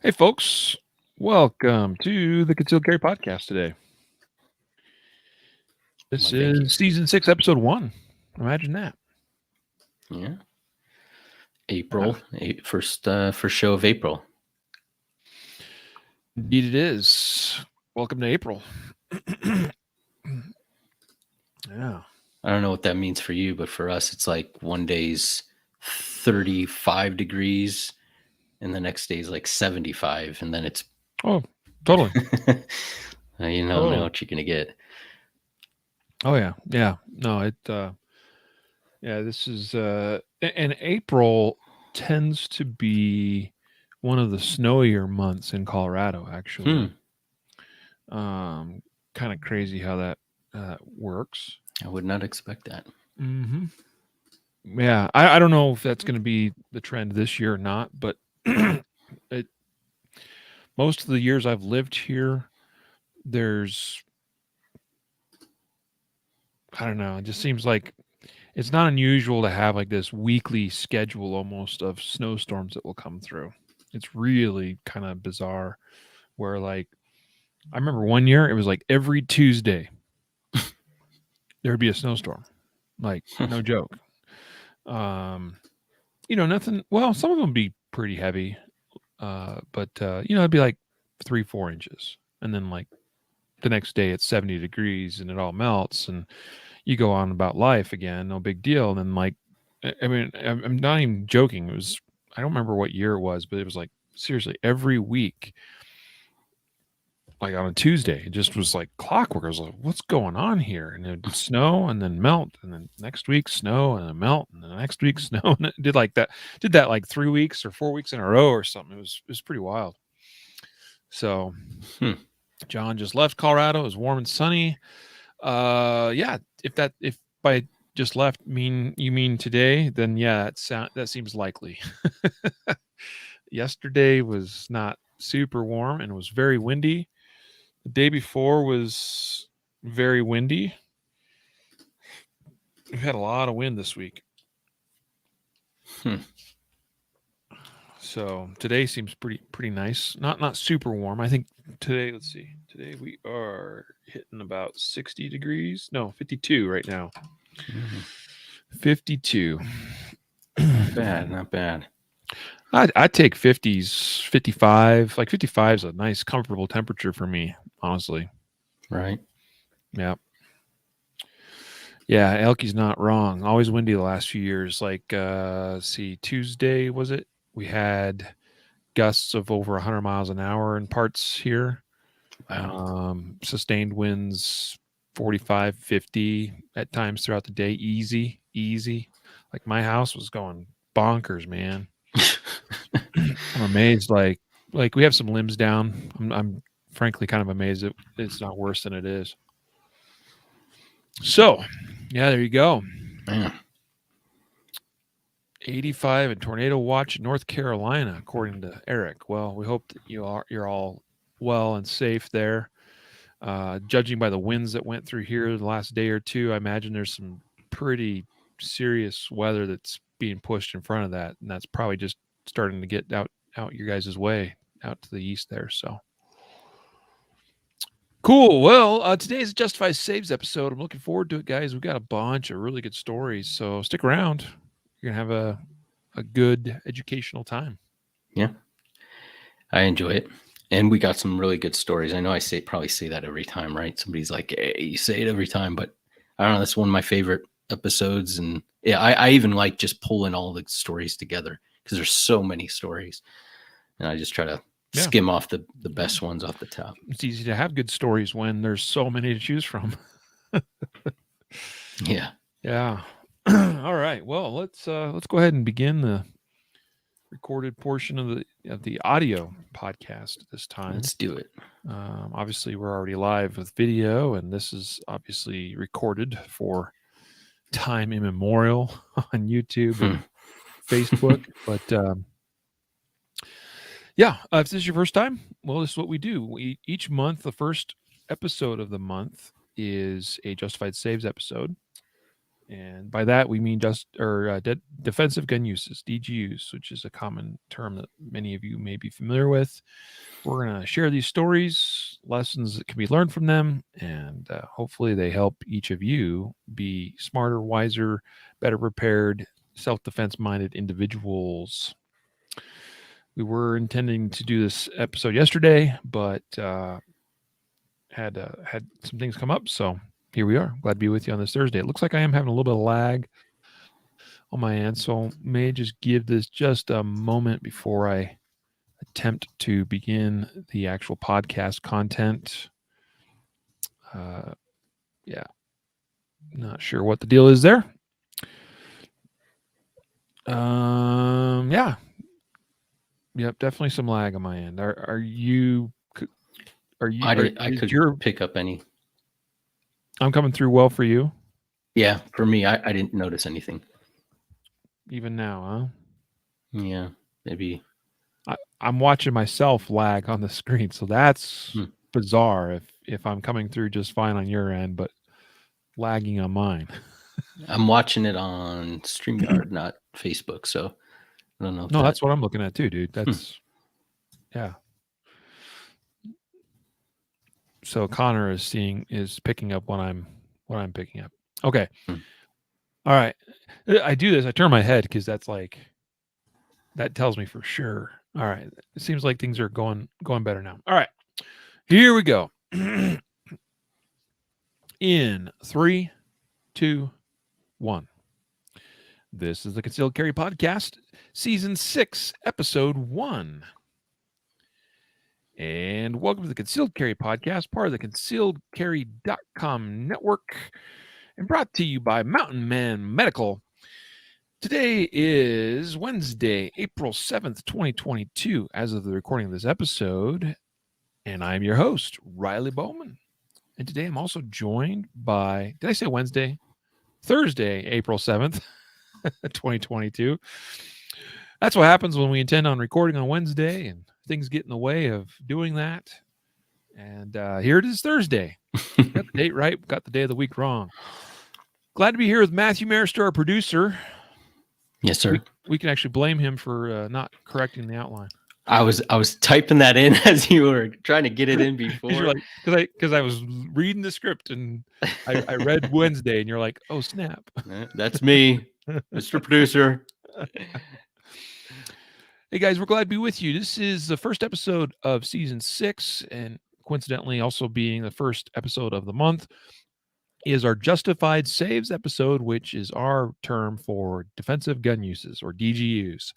Hey, folks. Welcome to the Concealed Carry Podcast today. This Why, thank you. is season 6, episode 1. Imagine that. Yeah, Yeah, first show of April. indeed, it is. Welcome to April. Yeah. I don't know what that means for you, but for us, it's like one day's 35 degrees, and the next day's like 75, and then it's Oh, totally. you don't know Totally. what you're gonna get. Oh, yeah. Yeah. No, yeah, this is, and April tends to be one of the snowier months in Colorado, actually. Kind of crazy how that works. I would not expect that. Mm-hmm. Yeah, I don't know if that's going to be the trend this year or not, but it, most of the years I've lived here, there's I don't know. It just seems like it's not unusual to have like this weekly schedule almost of snowstorms that will come through. It's really kind of bizarre. Where like I remember one year it was like every Tuesday there would be a snowstorm, like no joke. Um, nothing. Well, some of them would be pretty heavy. But it'd be like 3-4 inches, and then like the next day it's 70 degrees and it all melts, and you go on about life again, no big deal. And then like, I mean, I'm not even joking. It was I don't remember what year it was, but it was like seriously every week, like on a Tuesday, it just was like clockwork. I was like, what's going on here? And it would snow and then melt, and then next week snow and then melt, and then the next week snow, and it did like that. Did that like 3 weeks or 4 weeks in a row or something. It was pretty wild. So Hmm. John just left Colorado. It was warm and sunny. Yeah, if by just left you mean today, then yeah, that seems likely. Yesterday was not super warm and it was very windy. The day before was very windy. We've had a lot of wind this week. Hmm. So today seems pretty nice. Not super warm. I think today, let's see. Today we are hitting about 60 degrees. No, 52 right now. 52. Not bad, not bad. I'd take 50s, 55. Like 55 is a nice, comfortable temperature for me, honestly. Right. Yeah. Yeah, Elky's not wrong. Always windy the last few years. Like, see, Tuesday, was it? We had gusts of over 100 miles an hour in parts here. Wow. Sustained winds 45, 50 at times throughout the day. Easy, easy. Like my house was going bonkers, man. I'm amazed. Like we have some limbs down. I'm frankly kind of amazed that it's not worse than it is. So, yeah, there you go. Man. 85 and tornado watch in North Carolina, according to Eric. Well, we hope that you're all well and safe there. Judging by the winds that went through here the last day or two, I imagine there's some pretty serious weather that's being pushed in front of that, and that's probably just starting to get out your guys' way, out to the east there. So cool. Well, today's Justified Saves episode. I'm looking forward to it, guys. We've got a bunch of really good stories, so stick around. You're gonna have a good educational time. Yeah, I enjoy it. And we got some really good stories. I know I probably say that every time, right? Somebody's like, hey, you say it every time, but I don't know. That's one of my favorite episodes. And yeah, I even like just pulling all the stories together because there's so many stories. And I just try to skim off the best ones off the top. It's easy to have good stories when there's so many to choose from. Yeah. Yeah. All right. Well, let's go ahead and begin the recorded portion of the audio podcast this time. Let's do it. Obviously, we're already live with video, and this is obviously recorded for time immemorial on YouTube and Facebook. But yeah, if this is your first time, well, this is what we do. Each month, the first episode of the month is a Justified Saves episode. And by that, we mean defensive gun uses, DGUs, which is a common term that many of you may be familiar with. We're going to share these stories, lessons that can be learned from them, and hopefully they help each of you be smarter, wiser, better prepared, self-defense minded individuals. We were intending to do this episode yesterday, but had some things come up, so here we are. Glad to be with you on this Thursday. It looks like I am having a little bit of lag on my end, so may just give this just a moment before I attempt to begin the actual podcast content. Yeah, not sure what the deal is there. Yeah. Yep, definitely some lag on my end. Are you? I could pick up any. I'm coming through well for you. Yeah, for me, I didn't notice anything. Even now, huh? Yeah, maybe. I'm watching myself lag on the screen, so that's bizarre. If I'm coming through just fine on your end, but lagging on mine. I'm watching it on StreamYard, not Facebook, so I don't know. No, that's what I'm looking at too, dude. That's yeah. So Connor is picking up what I'm picking up. Okay. All right. I do this. I turn my head because that tells me for sure. All right. It seems like things are going better now. All right. Here we go. In 3, 2, 1. This is the Concealed Carry Podcast, Season 6, Episode 1. And welcome to the Concealed Carry Podcast, part of the concealedcarry.com network, and brought to you by Mountain Man Medical. Today is Wednesday, April 7th, 2022, as of the recording of this episode, and I'm your host, Riley Bowman. And today I'm also joined by, did I say Wednesday? Thursday, April 7th, 2022. That's what happens when we intend on recording on Wednesday and things get in the way of doing that. And here it is Thursday. Got the date right, got the day of the week wrong. Glad to be here with Matthew Maruster, our producer. Yes, sir. We can actually blame him for not correcting the outline. I was typing that in as you were trying to get it in before. Because I was reading the script and I read Wednesday, and you're like, oh, snap. That's me, Mr. Producer. Hey, guys, we're glad to be with you. This is the first episode of Season 6, and coincidentally also being the first episode of the month is our Justified Saves episode, which is our term for defensive gun uses, or DGUs.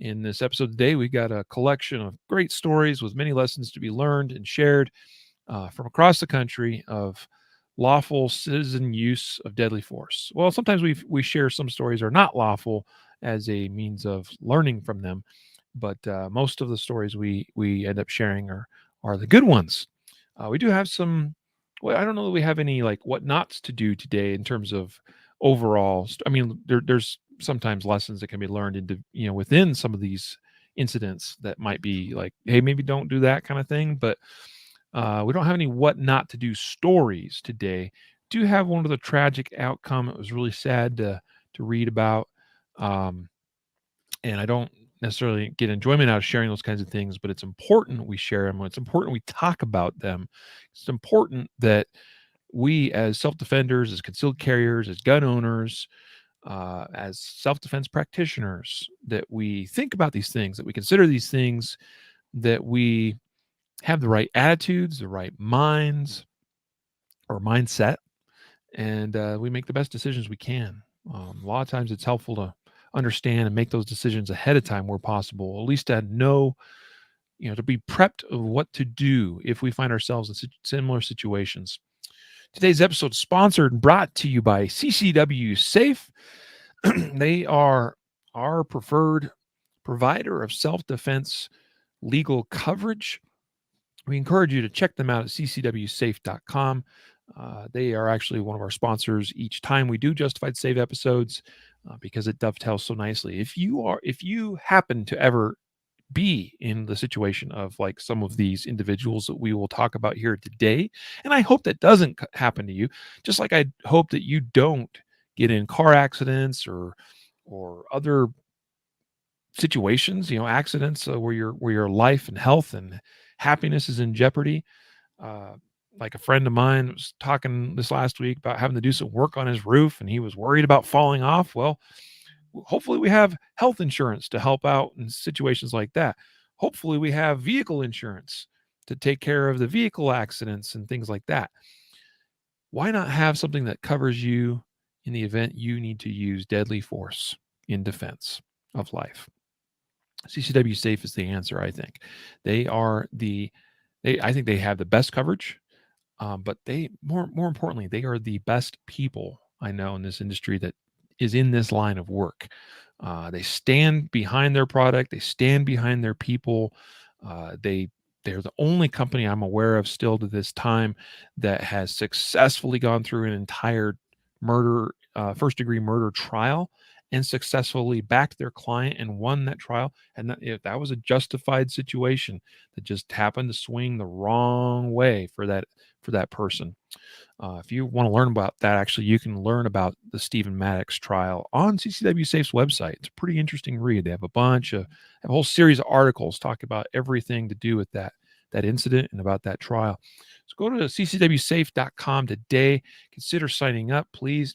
In this episode today, we got a collection of great stories with many lessons to be learned and shared from across the country of lawful citizen use of deadly force. Well, sometimes we share some stories are not lawful as a means of learning from them, but most of the stories we end up sharing are the good ones. We do have some. Well, I don't know that we have any like what nots to do today in terms of overall. I mean, there's sometimes lessons that can be learned into within some of these incidents that might be like, hey, maybe don't do that kind of thing. But we don't have any what not to do stories today. Do have one of the tragic outcome. It was really sad to read about, and I don't necessarily get enjoyment out of sharing those kinds of things, but it's important we share them. It's important we talk about them. It's important that we, as self-defenders, as concealed carriers, as gun owners, as self-defense practitioners, that we think about these things, that we consider these things, that we have the right attitudes, the right minds or mindset, and we make the best decisions we can. A lot of times it's helpful to understand and make those decisions ahead of time where possible, at least to know, to be prepped of what to do if we find ourselves in similar situations. Today's episode is sponsored and brought to you by CCW Safe. They are our preferred provider of self-defense legal coverage. We encourage you to check them out at ccwsafe.com. They are actually one of our sponsors each time we do Justified Save episodes because it dovetails so nicely. If you happen to ever be in the situation of like some of these individuals that we will talk about here today, and I hope that doesn't happen to you, just like I hope that you don't get in car accidents or other situations, accidents where your life and health and happiness is in jeopardy. Uh, like a friend of mine was talking this last week about having to do some work on his roof, and he was worried about falling off. Well, hopefully we have health insurance to help out in situations like that. Hopefully we have vehicle insurance to take care of the vehicle accidents and things like that. Why not have something that covers you in the event you need to use deadly force in defense of life? CCW Safe is the answer, I think. I think they have the best coverage, but they more importantly, they are the best people I know in this industry that is in this line of work. They stand behind their product. They stand behind their people. They're the only company I'm aware of still to this time that has successfully gone through an entire first degree murder trial and successfully backed their client and won that trial. And if that was a justified situation that just happened to swing the wrong way for that person. If you want to learn about that, actually, you can learn about the Stephen Maddox trial on CCW Safe's website. It's a pretty interesting read. They have a whole series of articles talking about everything to do with that incident and about that trial. So go to ccwsafe.com today. Consider signing up, please.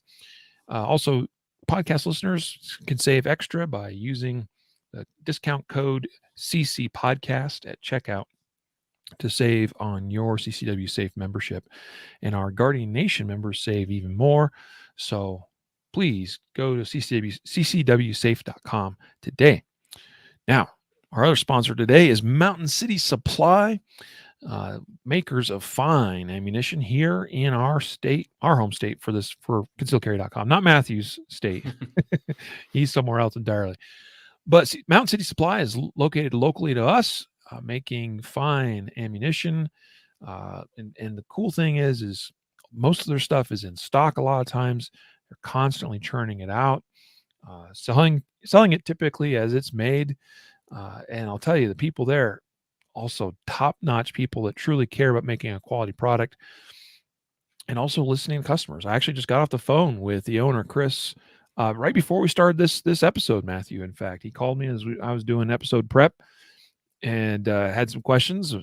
Also, podcast listeners can save extra by using the discount code CC Podcast at checkout to save on your CCW Safe membership. And our Guardian Nation members save even more. So please go to ccwsafe.com today. Now, our other sponsor today is Mountain City Supply, makers of fine ammunition here in our state, our home state for concealcarry.com, not Matthew's state. He's somewhere else entirely. But Mountain City Supply is located locally to us, making fine ammunition. And the cool thing is most of their stuff is in stock a lot of times. They're constantly churning it out, selling it typically as it's made. And I'll tell you, the people there, also top-notch people that truly care about making a quality product and also listening to customers. I actually just got off the phone with the owner, Chris, right before we started this episode, Matthew. In fact, he called me as I was doing episode prep and had some questions,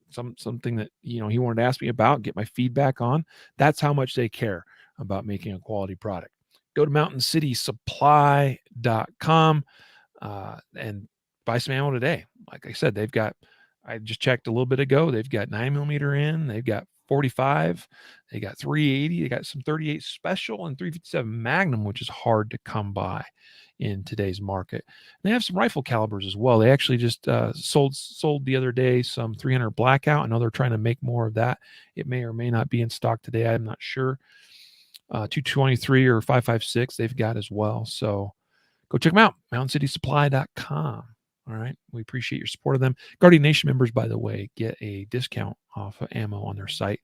something that he wanted to ask me about, get my feedback on. That's how much they care about making a quality product. Go to mountaincitysupply.com and buy some ammo today. Like I said, I just checked a little bit ago. They've got 9mm in. They've got 45. They got 380. They got some 38 Special and 357 Magnum, which is hard to come by in today's market. And they have some rifle calibers as well. They actually just sold the other day some 300 Blackout. I know they're trying to make more of that. It may or may not be in stock today. I'm not sure. 223 or 556 they've got as well. So go check them out. MountainCitySupply.com. All right. We appreciate your support of them. Guardian Nation members, by the way, get a discount off of ammo on their site.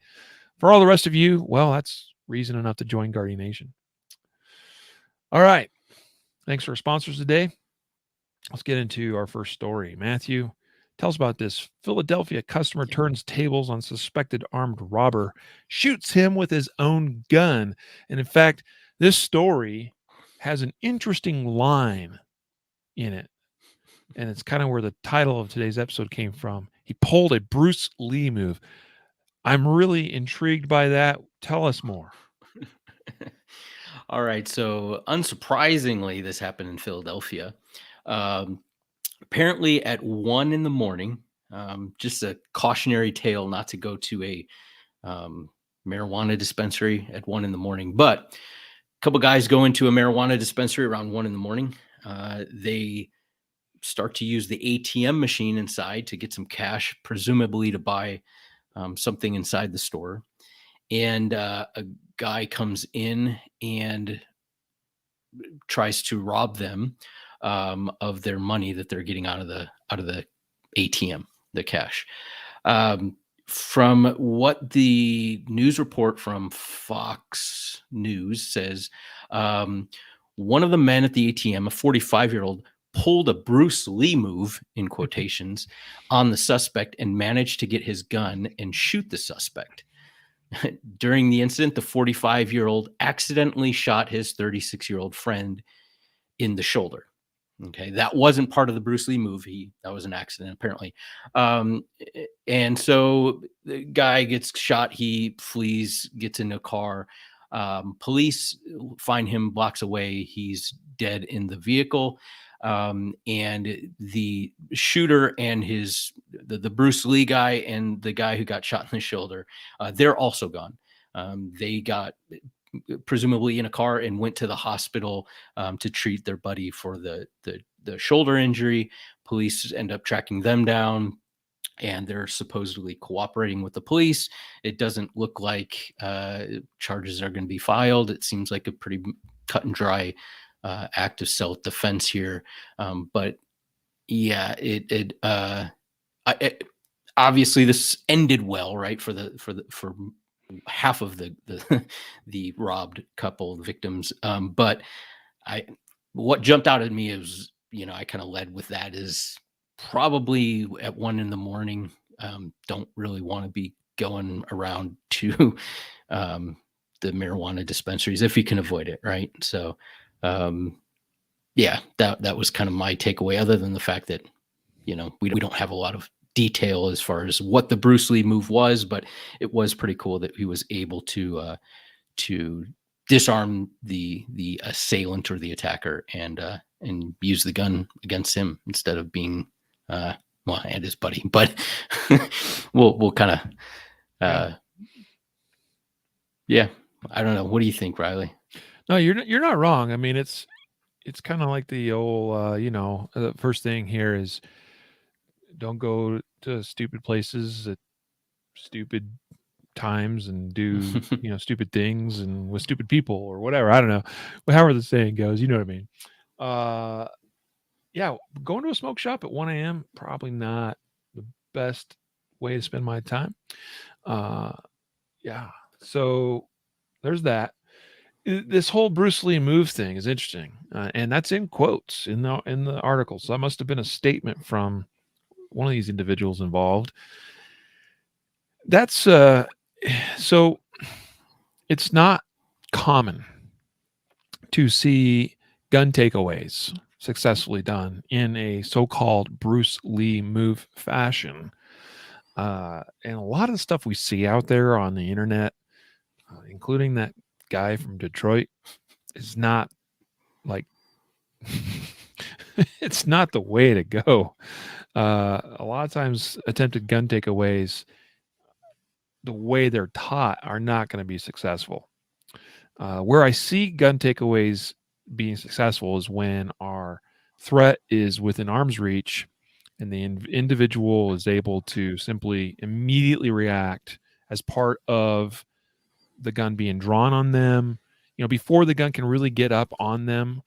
For all the rest of you, well, that's reason enough to join Guardian Nation. All right. Thanks for our sponsors today. Let's get into our first story. Matthew, tell us about this. Philadelphia customer turns tables on suspected armed robber, shoots him with his own gun. And in fact, this story has an interesting line in it. And it's kind of where the title of today's episode came from. He pulled a Bruce Lee move. I'm really intrigued by that. Tell us more. All right. So unsurprisingly, this happened in Philadelphia. Apparently at 1 a.m, just a cautionary tale not to go to a marijuana dispensary at 1 a.m. But a couple guys go into a marijuana dispensary around 1 a.m. They start to use the ATM machine inside to get some cash, presumably to buy something inside the store. And a guy comes in and tries to rob them of their money that they're getting out of the ATM, the cash. From what the news report from Fox News says, one of the men at the ATM, a 45-year-old, pulled a Bruce Lee move, in quotations, on the suspect and managed to get his gun and shoot the suspect. During the incident, the 45-year-old accidentally shot his 36-year-old friend in the shoulder. Okay, that wasn't part of the Bruce Lee movie. That was an accident, apparently. And so the guy gets shot. He flees, gets in a car. Police find him blocks away. He's dead in the vehicle. And the shooter and the Bruce Lee guy and the guy who got shot in the shoulder, they're also gone. They got presumably in a car and went to the hospital to treat their buddy for the shoulder injury. Police end up tracking them down, and they're supposedly cooperating with the police. It doesn't look like charges are going to be filed. It seems like a pretty cut and dry act of self-defense here. But yeah, obviously this ended well, right? For half of the robbed couple, the victims. But what jumped out at me is, I kind of led with that is probably at 1 a.m. Don't really want to be going around to the marijuana dispensaries if you can avoid it, right? So yeah, that was kind of my takeaway, other than the fact that we don't have a lot of detail as far as what the Bruce Lee move was, but it was pretty cool that he was able to disarm the assailant or the attacker and use the gun against him instead of being and his buddy. But we'll kind of yeah, I don't know. What do you think, Riley? No, you're not wrong. I mean, it's kind of like the old the first thing here is don't go to stupid places at stupid times and do stupid things and with stupid people or whatever. I don't know, but however the saying goes, you know what I mean. Yeah, going to a smoke shop at 1 a.m. probably not the best way to spend my time. Yeah, so there's that. This whole Bruce Lee move thing is interesting, and that's in quotes in the article. So that must have been a statement from one of these individuals involved. That's so it's not common to see gun takeaways successfully done in a so-called Bruce Lee move fashion. And a lot of the stuff we see out there on the internet, including that guy from Detroit, is not like it's not the way to go. A lot of times attempted gun takeaways, the way they're taught, are not going to be successful. Where I see gun takeaways being successful is when our threat is within arm's reach and the individual is able to simply immediately react as part of the gun being drawn on them, before the gun can really get up on them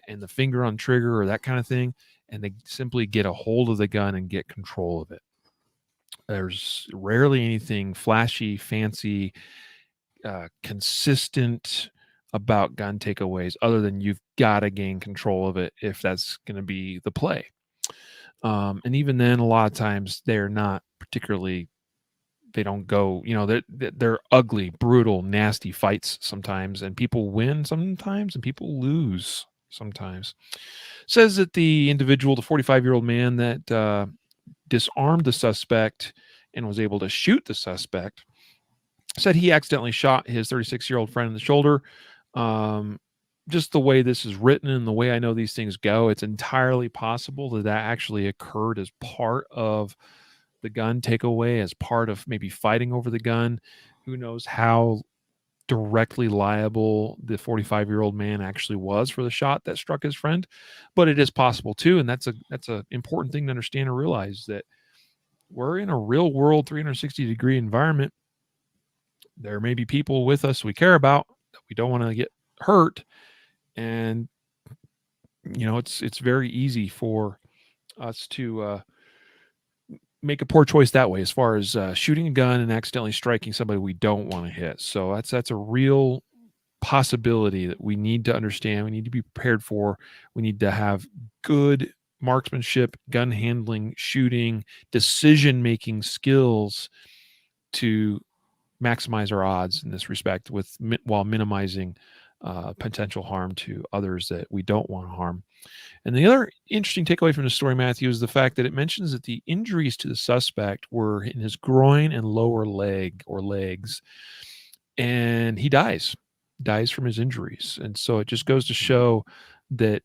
and the finger on trigger or that kind of thing, and they simply get a hold of the gun and get control of it. There's rarely anything flashy, fancy, consistent about gun takeaways other than you've got to gain control of it if that's going to be the play. And even then, a lot of times they're not particularly, they don't go, they're ugly, brutal, nasty fights sometimes, and people win sometimes and people lose sometimes. Says that the individual, the 45-year-old man that disarmed the suspect and was able to shoot the suspect, said he accidentally shot his 36-year-old friend in the shoulder. Just the way this is written and the way I know these things go, it's entirely possible that actually occurred as part of the gun takeaway, as part of maybe fighting over the gun. Who knows how directly liable the 45-year-old man actually was for the shot that struck his friend, but it is possible too. And that's a important thing to understand and realize, that we're in a real world 360-degree environment. There may be people with us we care about that we don't want to get hurt, and it's very easy for us to make a poor choice that way, as far as shooting a gun and accidentally striking somebody we don't want to hit. So that's a real possibility that we need to understand. We need to be prepared for. We need to have good marksmanship, gun handling, shooting, decision-making skills to maximize our odds in this respect while minimizing potential harm to others that we don't want to harm. And the other interesting takeaway from the story, Matthew, is the fact that it mentions that the injuries to the suspect were in his groin and lower leg or legs, and he dies from his injuries. And so it just goes to show that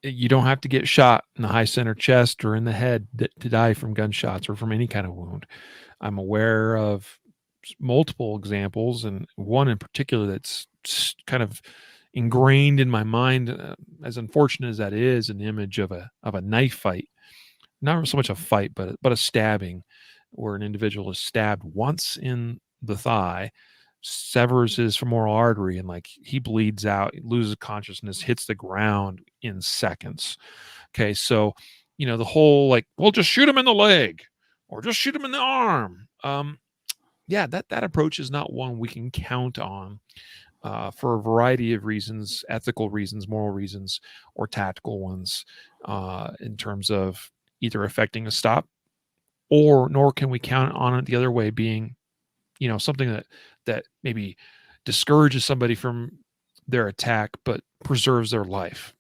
you don't have to get shot in the high center chest or in the head to die from gunshots or from any kind of wound. I'm aware of multiple examples, and one in particular that's kind of ingrained in my mind, as unfortunate as that is, an image of a knife fight, not so much a fight, but a stabbing, where an individual is stabbed once in the thigh, severs his femoral artery, and like he bleeds out, loses consciousness, hits the ground in seconds. Okay, so the whole like, well, just shoot him in the leg or just shoot him in the arm. Yeah, that approach is not one we can count on for a variety of reasons, ethical reasons, moral reasons, or tactical ones, in terms of either affecting a stop, nor can we count on it the other way being, something that maybe discourages somebody from their attack but preserves their life.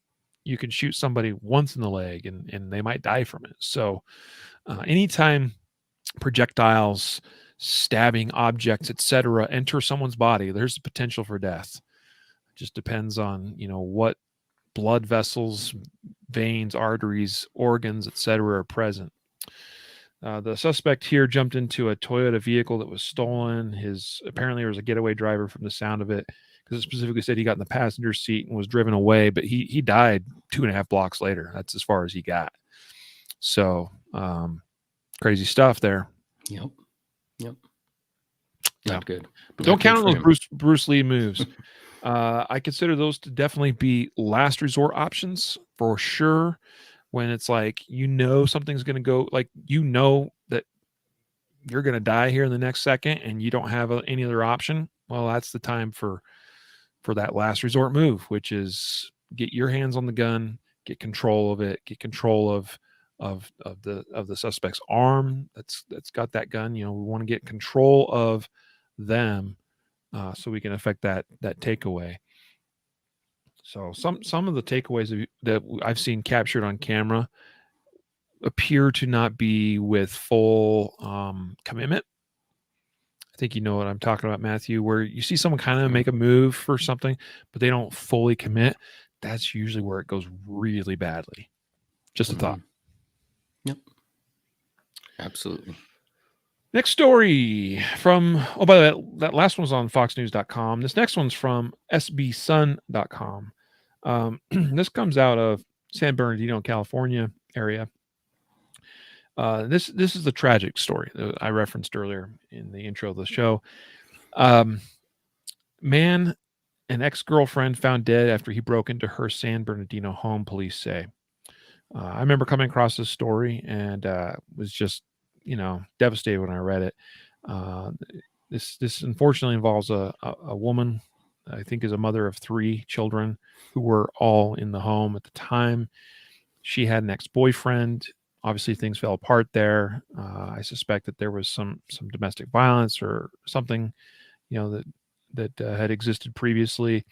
You can shoot somebody once in the leg and they might die from it. So anytime projectiles, stabbing objects, etc., enter someone's body, there's the potential for death. It just depends on what blood vessels, veins, arteries, organs, etc., are present. The suspect here jumped into a Toyota vehicle that was stolen. Apparently there was a getaway driver from the sound of it, because it specifically said he got in the passenger seat and was driven away, but he died 2.5 blocks later. That's as far as he got. So crazy stuff there. Yep. Not good. But don't count on those Bruce Lee moves. I consider those to definitely be last resort options for sure. When it's like, something's going to go, like, that you're going to die here in the next second and you don't have any other option. Well, that's the time for that last resort move, which is get your hands on the gun, get control of it, get control of the suspect's arm that's got that gun. We want to get control of them so we can affect that takeaway. So some of the takeaways that I've seen captured on camera appear to not be with full commitment. I think you know what I'm talking about, Matthew, where you see someone kind of make a move for something, but they don't fully commit. That's usually where it goes really badly. Just a thought. Yep. Absolutely. Next story from, by the way, that last one was on foxnews.com. This next one's from sbsun.com. This comes out of San Bernardino, California area. This is the tragic story that I referenced earlier in the intro of the show. Man, an ex-girlfriend found dead after he broke into her San Bernardino home, police say. I remember coming across this story and was just, devastated when I read it. This unfortunately involves a woman, I think is a mother of 3 children, who were all in the home at the time. She had an ex-boyfriend. Obviously, things fell apart there. I suspect that there was some domestic violence or something, that had existed previously.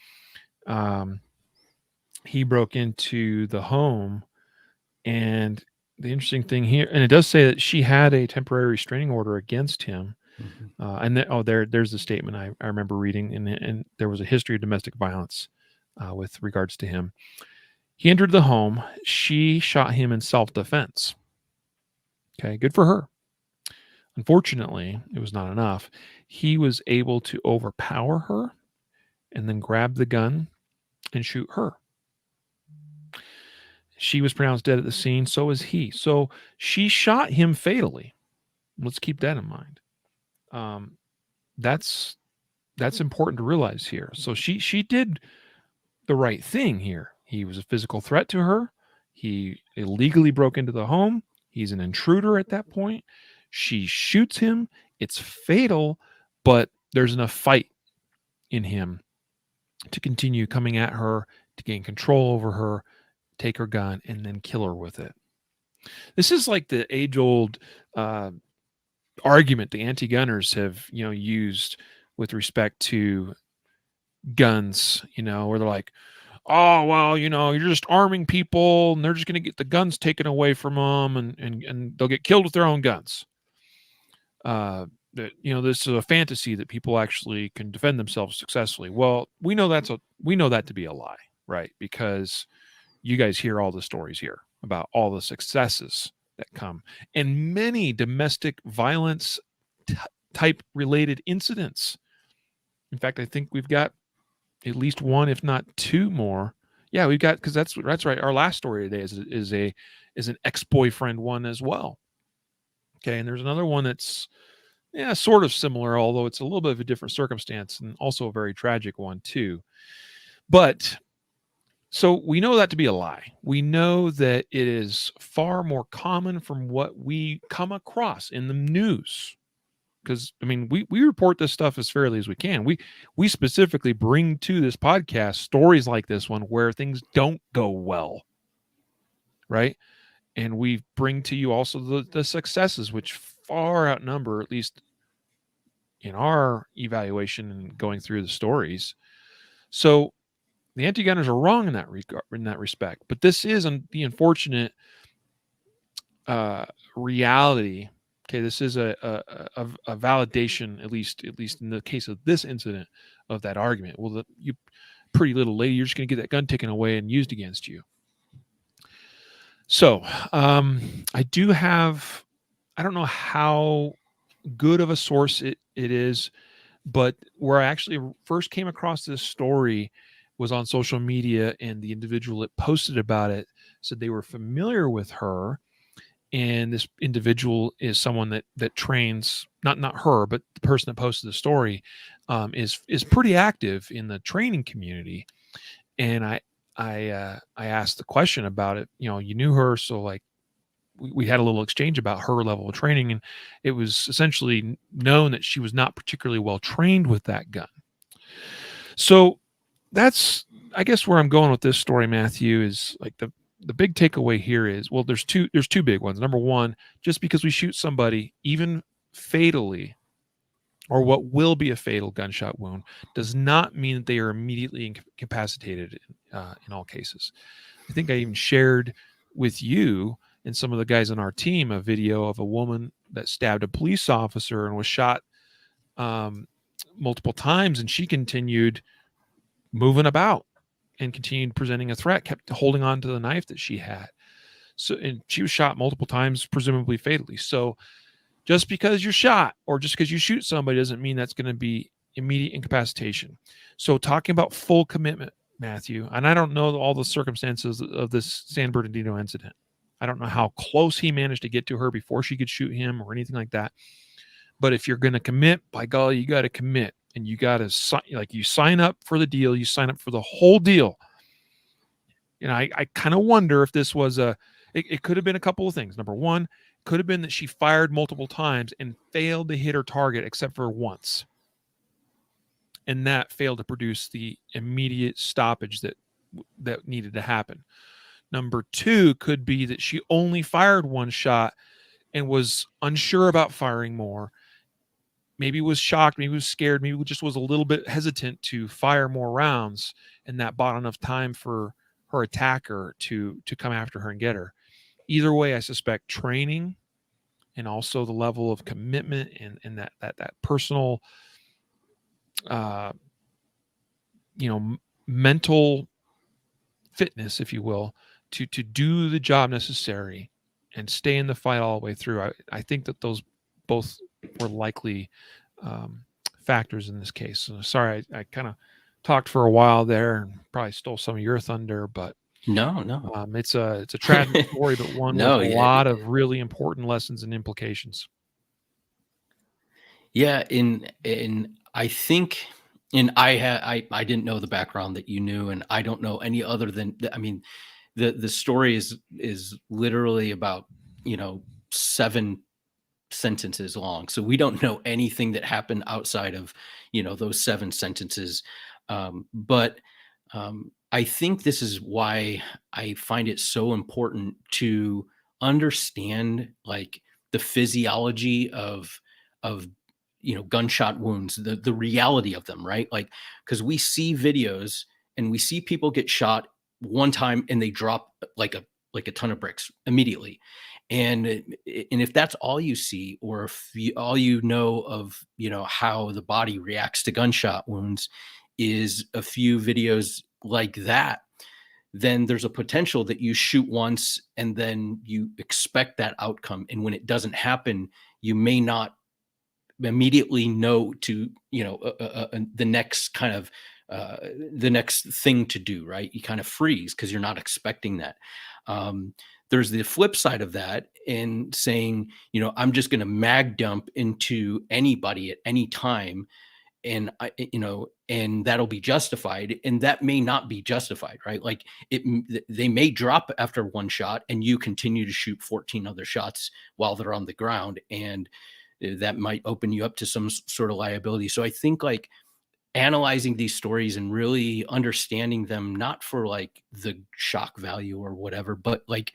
He broke into the home, and the interesting thing here, and it does say that she had a temporary restraining order against him. And then, there's the statement I remember reading, and there was a history of domestic violence with regards to him. He entered the home. She shot him in self-defense. Okay, good for her. Unfortunately, it was not enough. He was able to overpower her and then grab the gun and shoot her. She was pronounced dead at the scene. So was he. So she shot him fatally. Let's keep that in mind. That's important to realize here. So she did the right thing here. He was a physical threat to her. He illegally broke into the home. He's an intruder at that point. She shoots him. It's fatal, but there's enough fight in him to continue coming at her, to gain control over her, take her gun, and then kill her with it. This is like the age-old argument the anti-gunners have, used with respect to guns, where they're like, oh, well, you're just arming people and they're just going to get the guns taken away from them and they'll get killed with their own guns. That, this is a fantasy that people actually can defend themselves successfully. Well, we know that to be a lie, right? Because you guys hear all the stories here about all the successes that come and many domestic violence type related incidents. In fact, I think we've got at least one, if not two more. Yeah, we've got, because that's right. Our last story today is an ex-boyfriend one as well. Okay, and there's another one that's sort of similar, although it's a little bit of a different circumstance and also a very tragic one too. But so we know that to be a lie. We know that it is far more common from what we come across in the news. Because we report this stuff as fairly as we can. We specifically bring to this podcast stories like this one where things don't go well, right? And we bring to you also the successes, which far outnumber, at least in our evaluation and going through the stories. So the anti-gunners are wrong in that regard, in that respect. But this is the unfortunate reality. Okay, this is a validation, at least in the case of this incident, of that argument. Well, you pretty little lady, you're just going to get that gun taken away and used against you. So I do have, I don't know how good of a source it is, but where I actually first came across this story was on social media, and the individual that posted about it said they were familiar with her. And this individual is someone that trains, not her, but the person that posted the story is pretty active in the training community. And I asked the question about it. You knew her, so like we had a little exchange about her level of training, and it was essentially known that she was not particularly well trained with that gun. So that's, I guess, where I'm going with this story, Matthew, is like the big takeaway here is, well, there's two big ones. Number one, just because we shoot somebody, even fatally, or what will be a fatal gunshot wound, does not mean that they are immediately incapacitated in all cases. I think I even shared with you and some of the guys on our team a video of a woman that stabbed a police officer and was shot multiple times, and she continued moving about and continued presenting a threat, kept holding on to the knife that she had. So, and she was shot multiple times, presumably fatally. So just because you're shot or just because you shoot somebody doesn't mean that's going to be immediate incapacitation. So talking about full commitment, Matthew, and I don't know all the circumstances of this San Bernardino incident. I don't know how close he managed to get to her before she could shoot him or anything like that. But if you're going to commit, by golly, you got to commit. And you got to you sign up for the deal. You sign up for the whole deal. And I kind of wonder if this was it could have been a couple of things. Number one, could have been that she fired multiple times and failed to hit her target except for once. And that failed to produce the immediate stoppage that needed to happen. Number two could be that she only fired one shot and was unsure about firing more. Maybe was shocked, maybe was scared, maybe just was a little bit hesitant to fire more rounds, and that bought enough time for her attacker to come after her and get her. Either way, I suspect training and also the level of commitment and that personal, mental fitness, if you will, to do the job necessary and stay in the fight all the way through. I think that those both were likely factors in this case. So sorry, I kind of talked for a while there and probably stole some of your thunder, but no, it's a tragic story, but one with a lot of really important lessons and implications. Yeah, and I think, and I didn't know the background that you knew, and I don't know any other than, the story is literally about 7 sentences long, so we don't know anything that happened outside of those 7 sentences, but I think this is why I find it so important to understand like the physiology of gunshot wounds, the reality of them, right? Like, because we see videos and we see people get shot one time and they drop like a ton of bricks immediately. And if that's all you see, or if all you know of, how the body reacts to gunshot wounds is a few videos like that, then there's a potential that you shoot once and then you expect that outcome. And when it doesn't happen, you may not immediately know to, the next kind of the next thing to do, right? You kind of freeze because you're not expecting that. There's the flip side of that in saying, I'm just going to mag dump into anybody at any time, and and that'll be justified, and that may not be justified, right? Like they may drop after one shot and you continue to shoot 14 other shots while they're on the ground, and that might open you up to some sort of liability. So I think, like, analyzing these stories and really understanding them, not for like the shock value or whatever, but like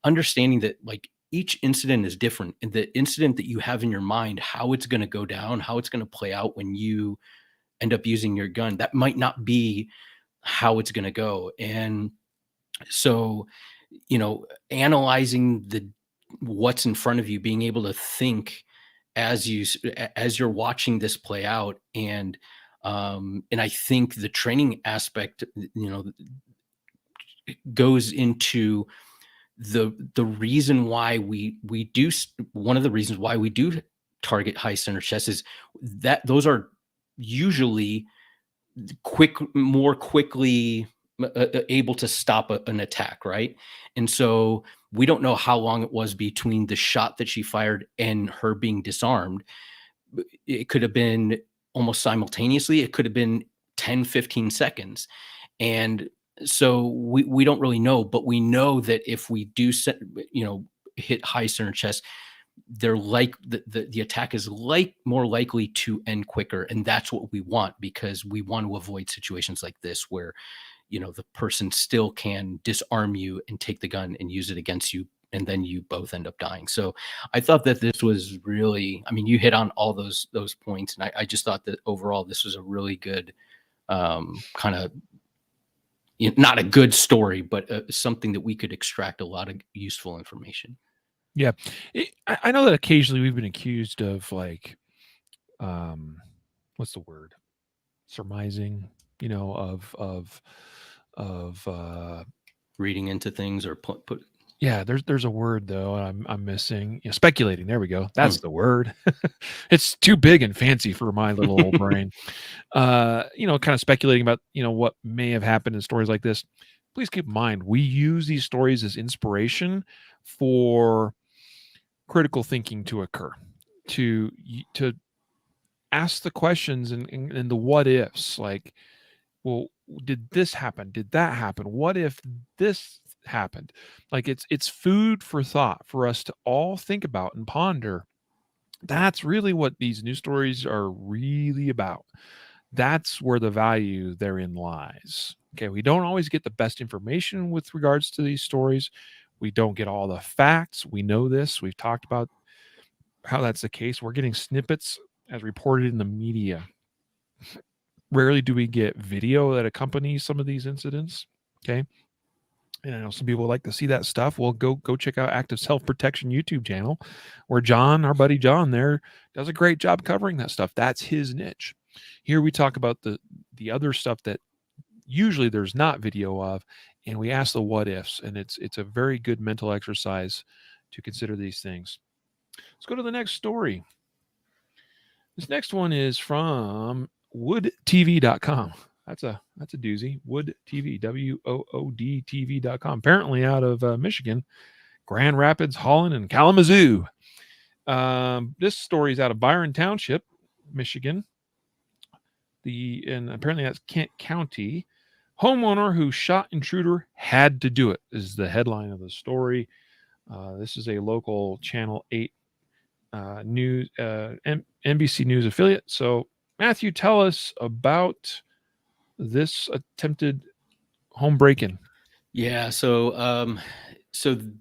understanding that like each incident is different, and the incident that you have in your mind, how it's going to go down, how it's going to play out when you end up using your gun, that might not be how it's going to go. And so, analyzing what's in front of you, being able to think as you're watching this play out. And I think the training aspect, goes into the reason why we do, one of the reasons why we do target high center chest is that those are usually more quickly able to stop an attack, right? And so we don't know how long it was between the shot that she fired and her being disarmed. It could have been almost simultaneously. It could have been 10, 15 seconds. And so we don't really know, but we know that if we do hit high center chest, they're like the attack is more likely to end quicker. And that's what we want, because we want to avoid situations like this where, the person still can disarm you and take the gun and use it against you, and then you both end up dying. So I thought that this was really, you hit on all those points. And I just thought that overall, this was a really good kind of, not a good story, but something that we could extract a lot of useful information. Yeah. I know that occasionally we've been accused of like, what's the word? Surmising, of reading into things or put. Yeah, there's a word though I'm missing. Speculating. There we go. That's the word. It's too big and fancy for my little old brain. Kind of speculating about, what may have happened in stories like this. Please keep in mind, we use these stories as inspiration for critical thinking to occur, to ask the questions and the what ifs, like, well, did this happen? Did that happen? What if this happened? Like, it's food for thought for us to all think about and ponder. That's really what these news stories are really about. That's where the value therein lies. Okay, we don't always get the best information with regards to these stories. We don't get all the facts. We know this. We've talked about how that's the case. We're getting snippets as reported in the media. Rarely do we get video that accompanies some of these incidents. Okay. And I know some people like to see that stuff. Well, go check out Active Self-Protection YouTube channel, where John, our buddy John there, does a great job covering that stuff. That's his niche. Here we talk about the other stuff that usually there's not video of, and we ask the what ifs, and it's a very good mental exercise to consider these things. Let's go to the next story. This next one is from woodtv.com. That's a doozy. Wood TV, WOODTV.com. Apparently out of Michigan, Grand Rapids, Holland, and Kalamazoo. This story is out of Byron Township, Michigan. And apparently that's Kent County. Homeowner who shot intruder had to do it is the headline of the story. This is a local Channel 8 news, NBC News affiliate. So, Matthew, tell us about this attempted home break-in. Yeah. So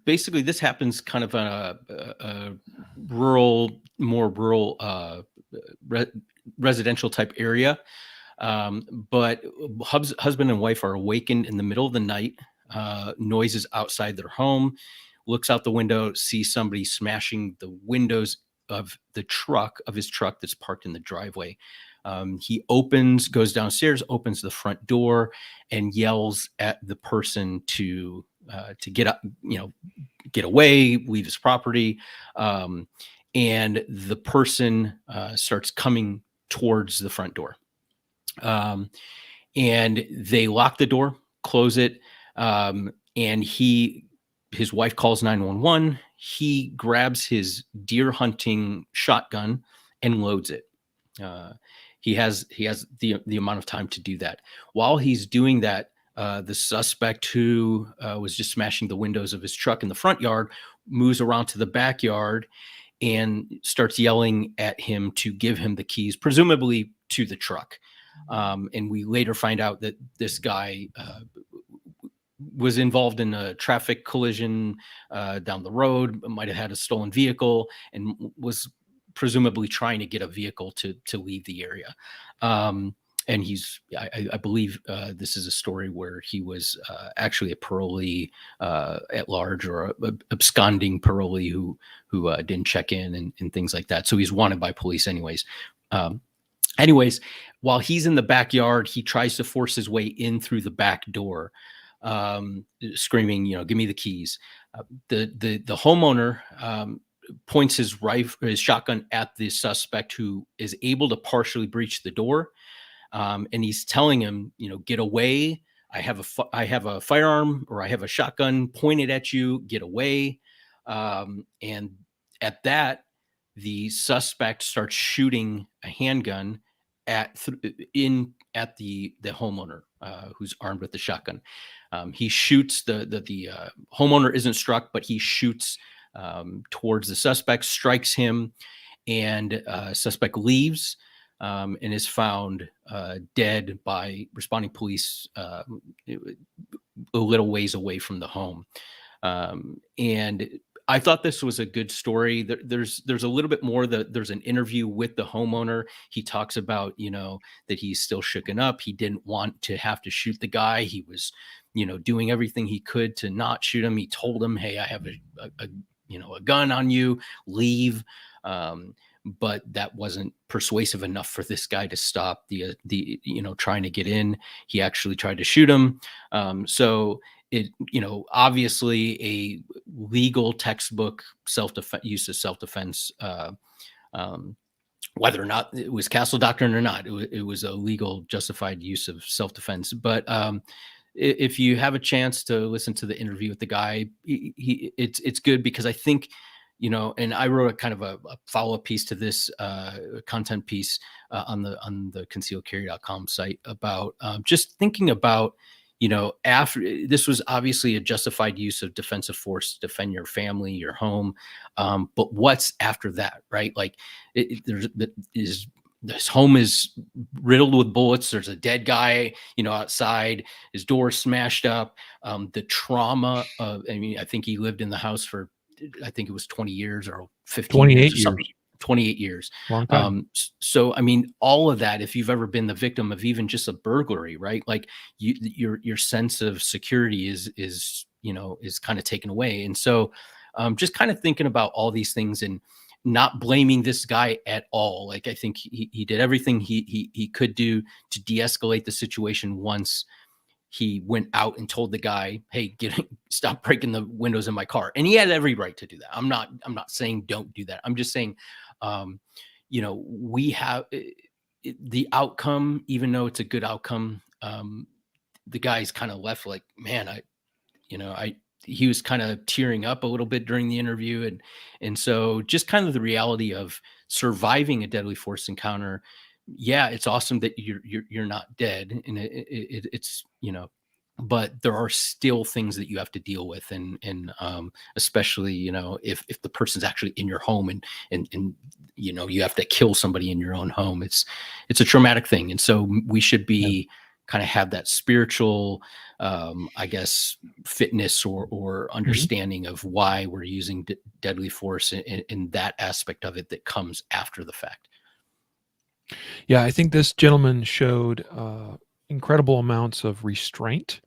basically this happens kind of on a rural more rural residential type area. But husband and wife are awakened in the middle of the night, noises outside their home, looks out the window, sees somebody smashing the windows of his truck that's parked in the driveway. He goes downstairs, opens the front door, and yells at the person to get up, get away, leave his property. And the person starts coming towards the front door. And they lock the door, close it. And his wife calls 911. He grabs his deer hunting shotgun and loads it. He has the amount of time to do that. While he's doing that, the suspect who was just smashing the windows of his truck in the front yard moves around to the backyard and starts yelling at him to give him the keys, presumably to the truck. And we later find out that this guy was involved in a traffic collision down the road, might have had a stolen vehicle, and was presumably trying to get a vehicle to leave the area. And I believe this is a story where he was actually a parolee at large, or a absconding parolee who didn't check in and things like that. So he's wanted by police anyways. Anyways, while he's in the backyard, he tries to force his way in through the back door, screaming, "Give me the keys." The homeowner points his shotgun at the suspect, who is able to partially breach the door, and he's telling him, "Get away! I have a firearm, or I have a shotgun pointed at you. Get away!" And at that, the suspect starts shooting a handgun at the homeowner, who's armed with the shotgun. He shoots the homeowner isn't struck, but he shoots towards the suspect, strikes him, and suspect leaves and is found dead by responding police a little ways away from the home. And I thought this was a good story. There's a little bit more. There's an interview with the homeowner. He talks about, that he's still shooken up. He didn't want to have to shoot the guy. He was, doing everything he could to not shoot him. He told him, "Hey, I have a gun on you, leave." But that wasn't persuasive enough for this guy to stop the trying to get in. He actually tried to shoot him. So it, obviously a legal textbook use of self-defense, whether or not it was castle doctrine or not, it was a legal justified use of self-defense. But if you have a chance to listen to the interview with the guy, it's good, because I think, and I wrote a kind of a follow-up piece to this content piece on the concealedcarry.com site about just thinking about, after this was obviously a justified use of defensive force to defend your family, your home. But what's after that, right? Like this home is riddled with bullets. There's a dead guy, outside, his door smashed up. The trauma of, I think he lived in the house for, I think it was 20 years or 15 years or something. 28 years. Long time. So, all of that, if you've ever been the victim of even just a burglary, right? Like your sense of security is kind of taken away. And so just kind of thinking about all these things and not blaming this guy at all. Like, I think he did everything he could do to de-escalate the situation once he went out and told the guy, "Hey, stop breaking the windows in my car." And he had every right to do that. I'm not saying don't do that. I'm just saying, we have the outcome, even though it's a good outcome. The guy's kind of left like, man, he was kind of tearing up a little bit during the interview. And so just kind of the reality of surviving a deadly force encounter. Yeah, it's awesome that you're not dead, and it's but there are still things that you have to deal with, and especially if the person's actually in your home and you have to kill somebody in your own home. It's a traumatic thing, and so we should be kind of have that spiritual, I guess, fitness or understanding of why we're using deadly force in that aspect of it that comes after the fact. Yeah, I think this gentleman showed incredible amounts of restraint.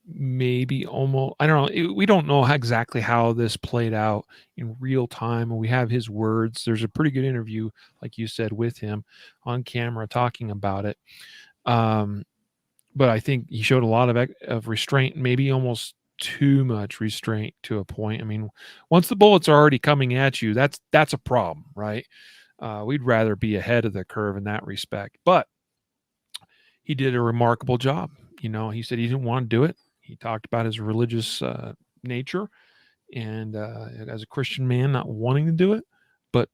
Maybe almost, I don't know. We don't know exactly how this played out in real time. We have his words. There's a pretty good interview, like you said, with him on camera talking about it. But I think he showed a lot of restraint, maybe almost too much restraint to a point. I mean, once the bullets are already coming at you, that's a problem, right? We'd rather be ahead of the curve in that respect. But he did a remarkable job. He said he didn't want to do it. He talked about his religious nature and as a Christian man not wanting to do it. But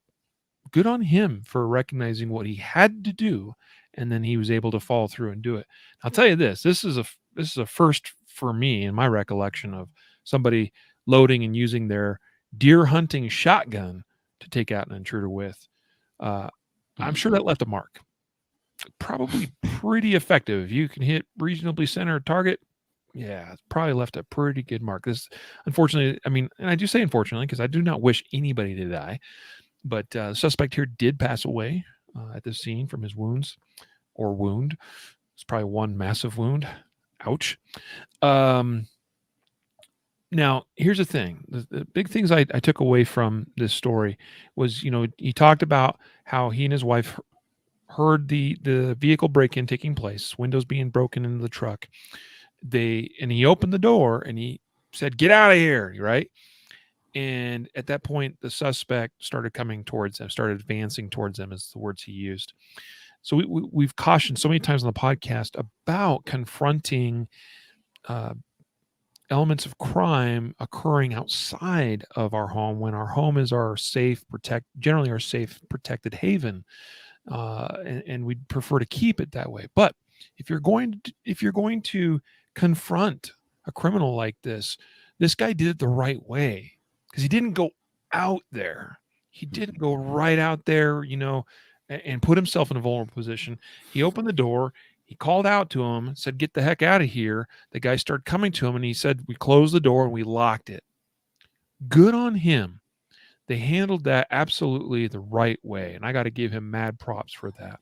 good on him for recognizing what he had to do, and then he was able to follow through and do it. I'll tell you this: this is a first for me in my recollection of somebody loading and using their deer hunting shotgun to take out an intruder with. I'm sure that left a mark. Probably pretty effective. If you can hit reasonably centered target, yeah, it's probably left a pretty good mark. This, unfortunately, I mean, and I do say unfortunately because I do not wish anybody to die, but the suspect here did pass away at the scene from his wounds or wound. It's probably one massive wound. Ouch. Now, here's the thing. The big things I took away from this story was, he talked about how he and his wife heard the vehicle break-in taking place, windows being broken into the truck. And he opened the door and he said, "Get out of here," right? And at that point, the suspect started coming towards them, started advancing towards them, is the words he used. So we've cautioned so many times on the podcast about confronting elements of crime occurring outside of our home when our home is our generally our safe, protected haven. And we'd prefer to keep it that way. But if you're going to confront a criminal like this guy did it the right way, because he didn't go out there. He didn't go right out there, and put himself in a vulnerable position. He opened the door. He called out to him, said, "Get the heck out of here." The guy started coming to him, and he said, "We closed the door and we locked it." Good on him. They handled that absolutely the right way, and I got to give him mad props for that.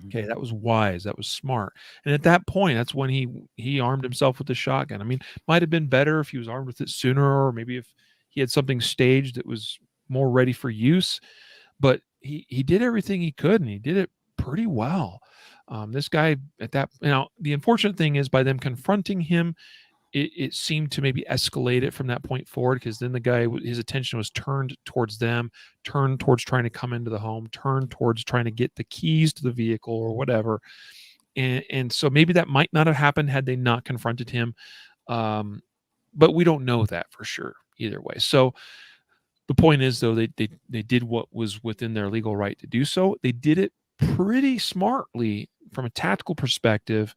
Okay, that was wise. That was smart. And at that point, that's when he armed himself with the shotgun. I mean, might have been better if he was armed with it sooner, or maybe if he had something staged that was more ready for use. But he did everything he could, and he did it pretty well. This guy at that, the unfortunate thing is by them confronting him, it seemed to maybe escalate it from that point forward, because then the guy, his attention was turned towards them, turned towards trying to come into the home, turned towards trying to get the keys to the vehicle or whatever. And so maybe that might not have happened had they not confronted him. But we don't know that for sure either way. So the point is, though, they did what was within their legal right to do so. They did it pretty smartly from a tactical perspective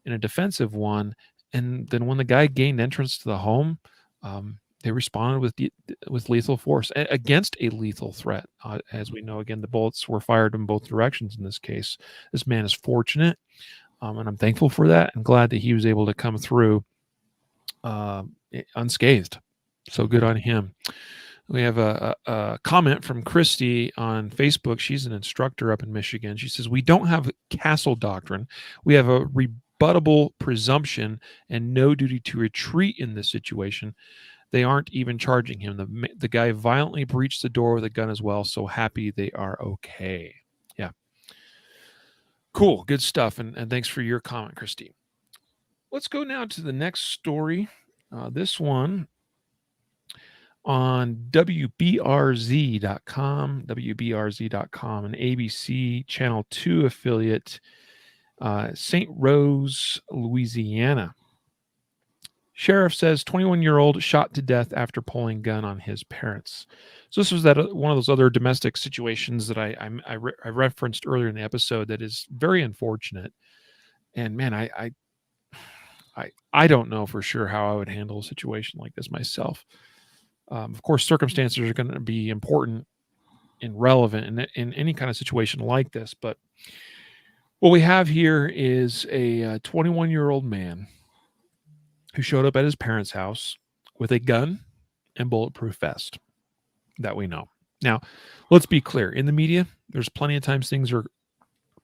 and a defensive one. And then when the guy gained entrance to the home, they responded with lethal force against a lethal threat. As we know, again, the bullets were fired in both directions in this case. This man is fortunate, and I'm thankful for that. I'm glad that he was able to come through unscathed. So good on him. We have a comment from Christy on Facebook. She's an instructor up in Michigan. She says, "We don't have castle doctrine. We have a rebuttable presumption and no duty to retreat in this situation. They aren't even charging him. The guy violently breached the door with a gun as well. So happy they are okay." Yeah. Cool. Good stuff. And thanks for your comment, Christy. Let's go now to the next story. This one on WBRZ.com, an ABC Channel 2 affiliate, St. Rose, Louisiana. Sheriff says 21-year-old shot to death after pulling gun on his parents. So this was one of those other domestic situations that I referenced earlier in the episode that is very unfortunate. And man, I don't know for sure how I would handle a situation like this myself. Of course, circumstances are going to be important and relevant in any kind of situation like this. But What we have here is a 21-year-old man who showed up at his parents' house with a gun and bulletproof vest that we know. Now, let's be clear. In the media, there's plenty of times things are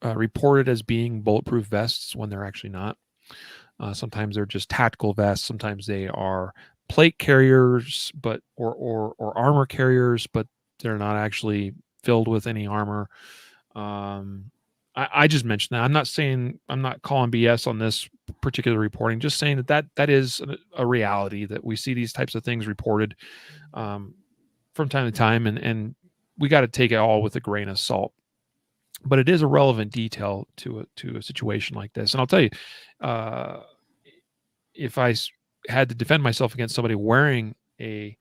reported as being bulletproof vests when they're actually not. Sometimes they're just tactical vests. Sometimes they are plate carriers, but or armor carriers, but they're not actually filled with any armor. I just mentioned that. I'm not calling BS on this particular reporting. Just saying that is a reality that we see these types of things reported from time to time, and we got to take it all with a grain of salt. But it is a relevant detail to a situation like this. And I'll tell you, if I had to defend myself against somebody wearing a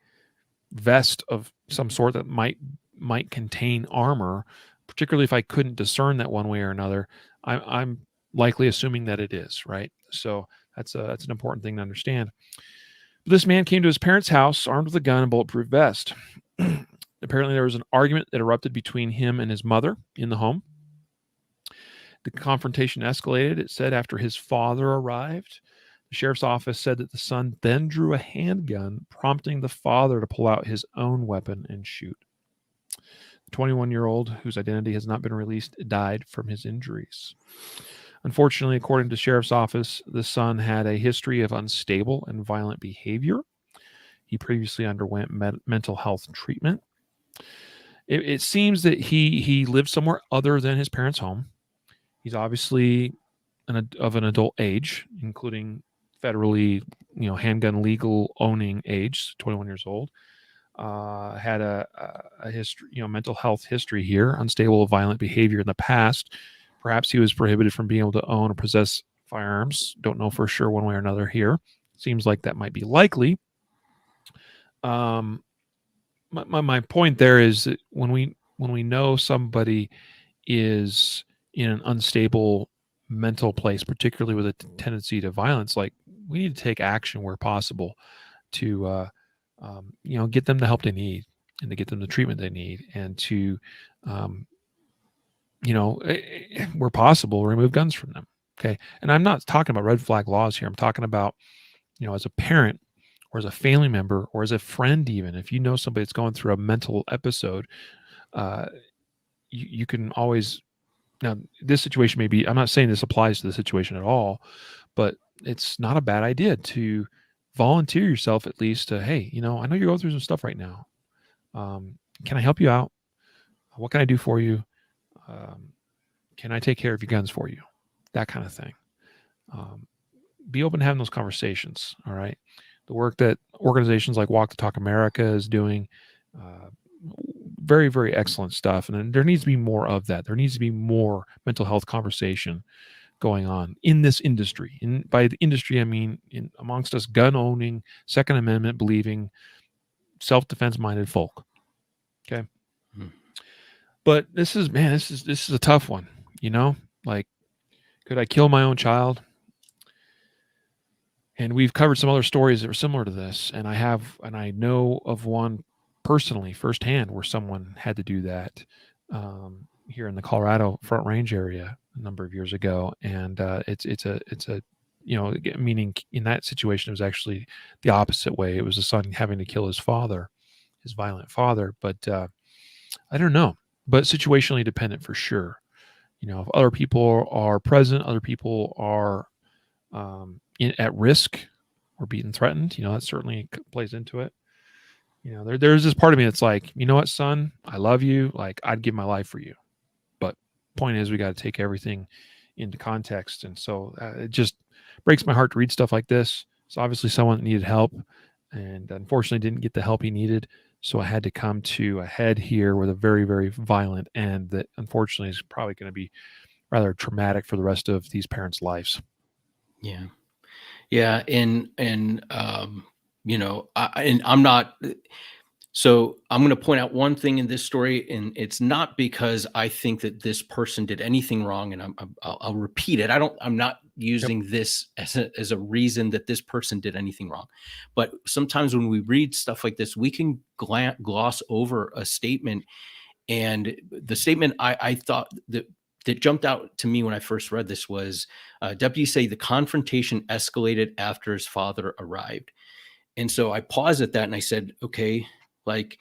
vest of some sort that might contain armor, particularly if I couldn't discern that one way or another, I'm likely assuming that it is, right. So that's an important thing to understand. But this man came to his parents' house armed with a gun and bulletproof vest. Apparently, there was an argument that erupted between him and his mother in the home. The confrontation escalated, it said, after his father arrived. The sheriff's office said that the son then drew a handgun, prompting the father to pull out his own weapon and shoot. The 21-year-old, whose identity has not been released, died from his injuries. Unfortunately, according to the sheriff's office, the son had a history of unstable and violent behavior. He previously underwent mental health treatment. It seems that he lived somewhere other than his parents' home. He's obviously of an adult age, including federally, handgun legal owning age, 21 years old. Had a history, mental health history here, unstable, violent behavior in the past. Perhaps he was prohibited from being able to own or possess firearms. Don't know for sure one way or another here. Seems like that might be likely. My point there is that when we know somebody is in an unstable mental place, particularly with a tendency to violence, like, we need to take action where possible to get them the help they need and to get them the treatment they need, and to where possible, remove guns from them. Okay. And I'm not talking about red flag laws here. I'm talking about, as a parent or as a family member or as a friend, even if you know somebody that's going through a mental episode, you can always. Now, this situation may be, I'm not saying this applies to the situation at all, but it's not a bad idea to volunteer yourself at least to, hey, I know you're going through some stuff right now. Can I help you out? What can I do for you? Can I take care of your guns for you? That kind of thing. Be open to having those conversations. All right. The work that organizations like Walk the Talk America is doing, very, very excellent stuff. And there needs to be more of that. There needs to be more mental health conversation going on in this industry. And by the industry, I mean amongst us gun owning, Second Amendment believing, self-defense minded folk. Okay. But this is a tough one, like, could I kill my own child? And we've covered some other stories that are similar to this. And I know of one personally, firsthand, where someone had to do that here in the Colorado Front Range area a number of years ago. And it's a meaning in that situation, it was actually the opposite way. It was the son having to kill his father, his violent father. But I don't know, but situationally dependent for sure. If other people are present, other people are at risk or being threatened, that certainly plays into it. There's this part of me that's like, you know what, son, I love you. Like, I'd give my life for you. But point is, we got to take everything into context. And so it just breaks my heart to read stuff like this. It's obviously someone that needed help and unfortunately didn't get the help he needed. So I had to come to a head here with a very, very violent end that unfortunately is probably going to be rather traumatic for the rest of these parents' lives. Yeah. Yeah. And I'm not, so I'm going to point out one thing in this story, and it's not because I think that this person did anything wrong. And I'll repeat it. I'm not using this as a reason that this person did anything wrong. But sometimes when we read stuff like this, we can gloss over a statement. And the statement I thought that that jumped out to me when I first read this was deputies say the confrontation escalated after his father arrived. And so I paused at that and I said, okay, like,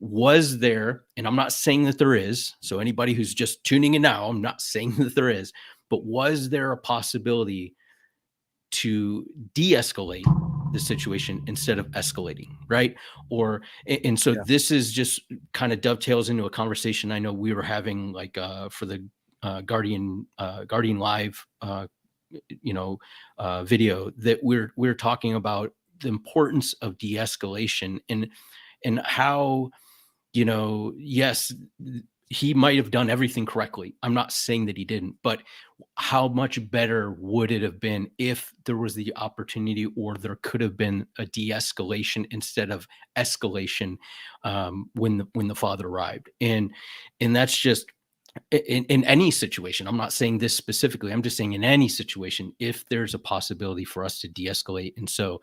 was there, and I'm not saying that there is, so anybody who's just tuning in now, I'm not saying that there is, but was there a possibility to de-escalate the situation instead of escalating, right? Or and so Yeah. this is just kind of dovetails into a conversation I know we were having, like for the Guardian Live video, that we're talking about the importance of de-escalation, and how, yes, he might have done everything correctly. I'm not saying that he didn't, but how much better would it have been if there was the opportunity, or there could have been a de-escalation instead of escalation, when the father arrived. And that's just in any situation. I'm not saying this specifically. I'm just saying in any situation, if there's a possibility for us to de-escalate. And so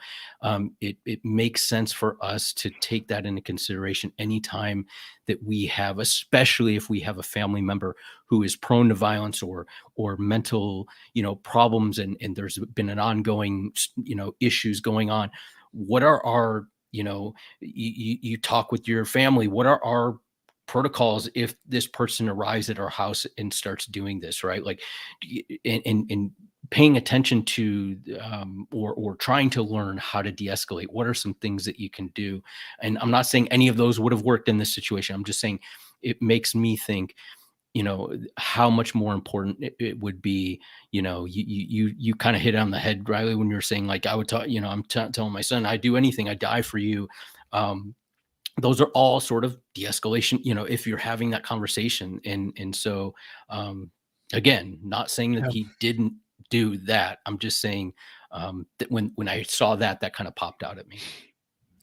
it makes sense for us to take that into consideration anytime that we have, especially if we have a family member who is prone to violence or mental, problems, and there's been an ongoing, issues going on. What are our, you talk with your family, what are our protocols if this person arrives at our house and starts doing this, right? Like, and paying attention to, or trying to learn how to de-escalate. What are some things that you can do? And I'm not saying any of those would have worked in this situation. I'm just saying it makes me think, how much more important it would be. You kind of hit it on the head, Riley, when you're saying, like, I would talk, I'm telling my son, I do anything, I die for you. Those are all sort of de-escalation, if you're having that conversation. And so, again, not saying that Yeah. he didn't do that. I'm just saying, that when I saw that kind of popped out at me.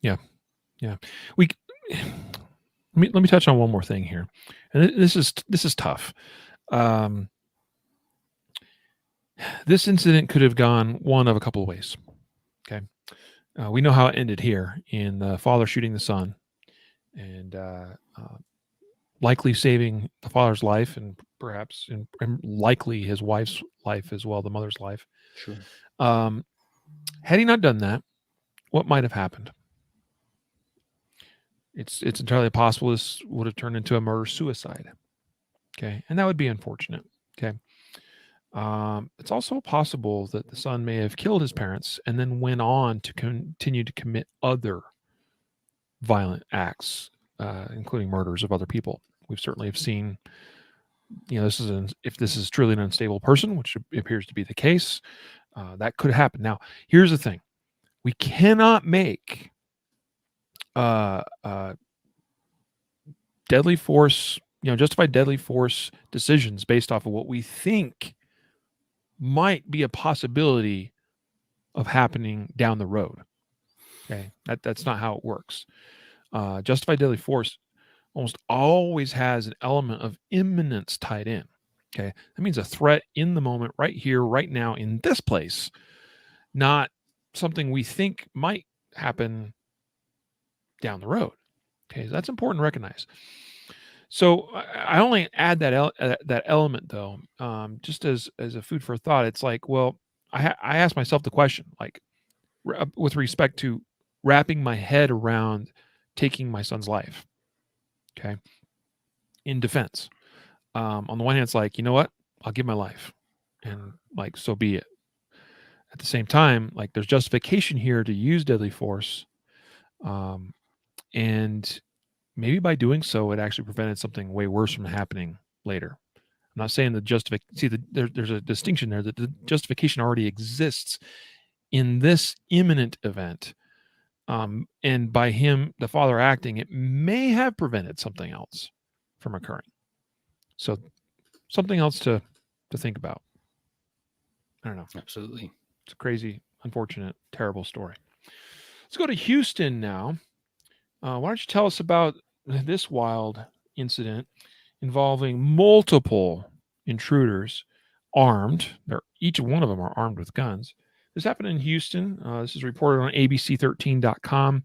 Yeah. We let me touch on one more thing here. And this is tough. This incident could have gone one of a couple of ways. Okay. We know how it ended here, in the father shooting the son, and likely saving the father's life, and perhaps and likely his wife's life as well, the mother's life. Sure. Had he not done that, what might have happened? It's entirely possible this would have turned into a murder-suicide. Okay, and that would be unfortunate. Okay. It's also possible that the son may have killed his parents and then went on to continue to commit other violent acts, including murders of other people. We've certainly have seen, if this is truly an unstable person, which appears to be the case, that could happen. Now, here's the thing: we cannot make deadly force, justified deadly force decisions based off of what we think might be a possibility of happening down the road. Okay, that's not how it works. Justified deadly force almost always has an element of imminence tied in. Okay, that means a threat in the moment, right here, right now, in this place, not something we think might happen down the road. Okay, so that's important to recognize. So I only add that element, though, just as a food for thought. It's like, well, I ask myself the question, like, with respect to wrapping my head around taking my son's life. Okay, in defense, on the one hand, it's like, you know what, I'll give my life, and like, so be it. At the same time, like, there's justification here to use deadly force, and maybe by doing so, it actually prevented something way worse from happening later. I'm not saying the justification. There's a distinction there, that the justification already exists in this imminent event, and by him, the father, acting, it may have prevented something else from occurring. So, something else to think about. I don't know. Absolutely. It's a crazy, unfortunate, terrible story. Let's go to Houston now. Why don't you tell us about this wild incident involving multiple intruders armed? Each one of them are armed with guns. This happened in Houston. This is reported on abc13.com.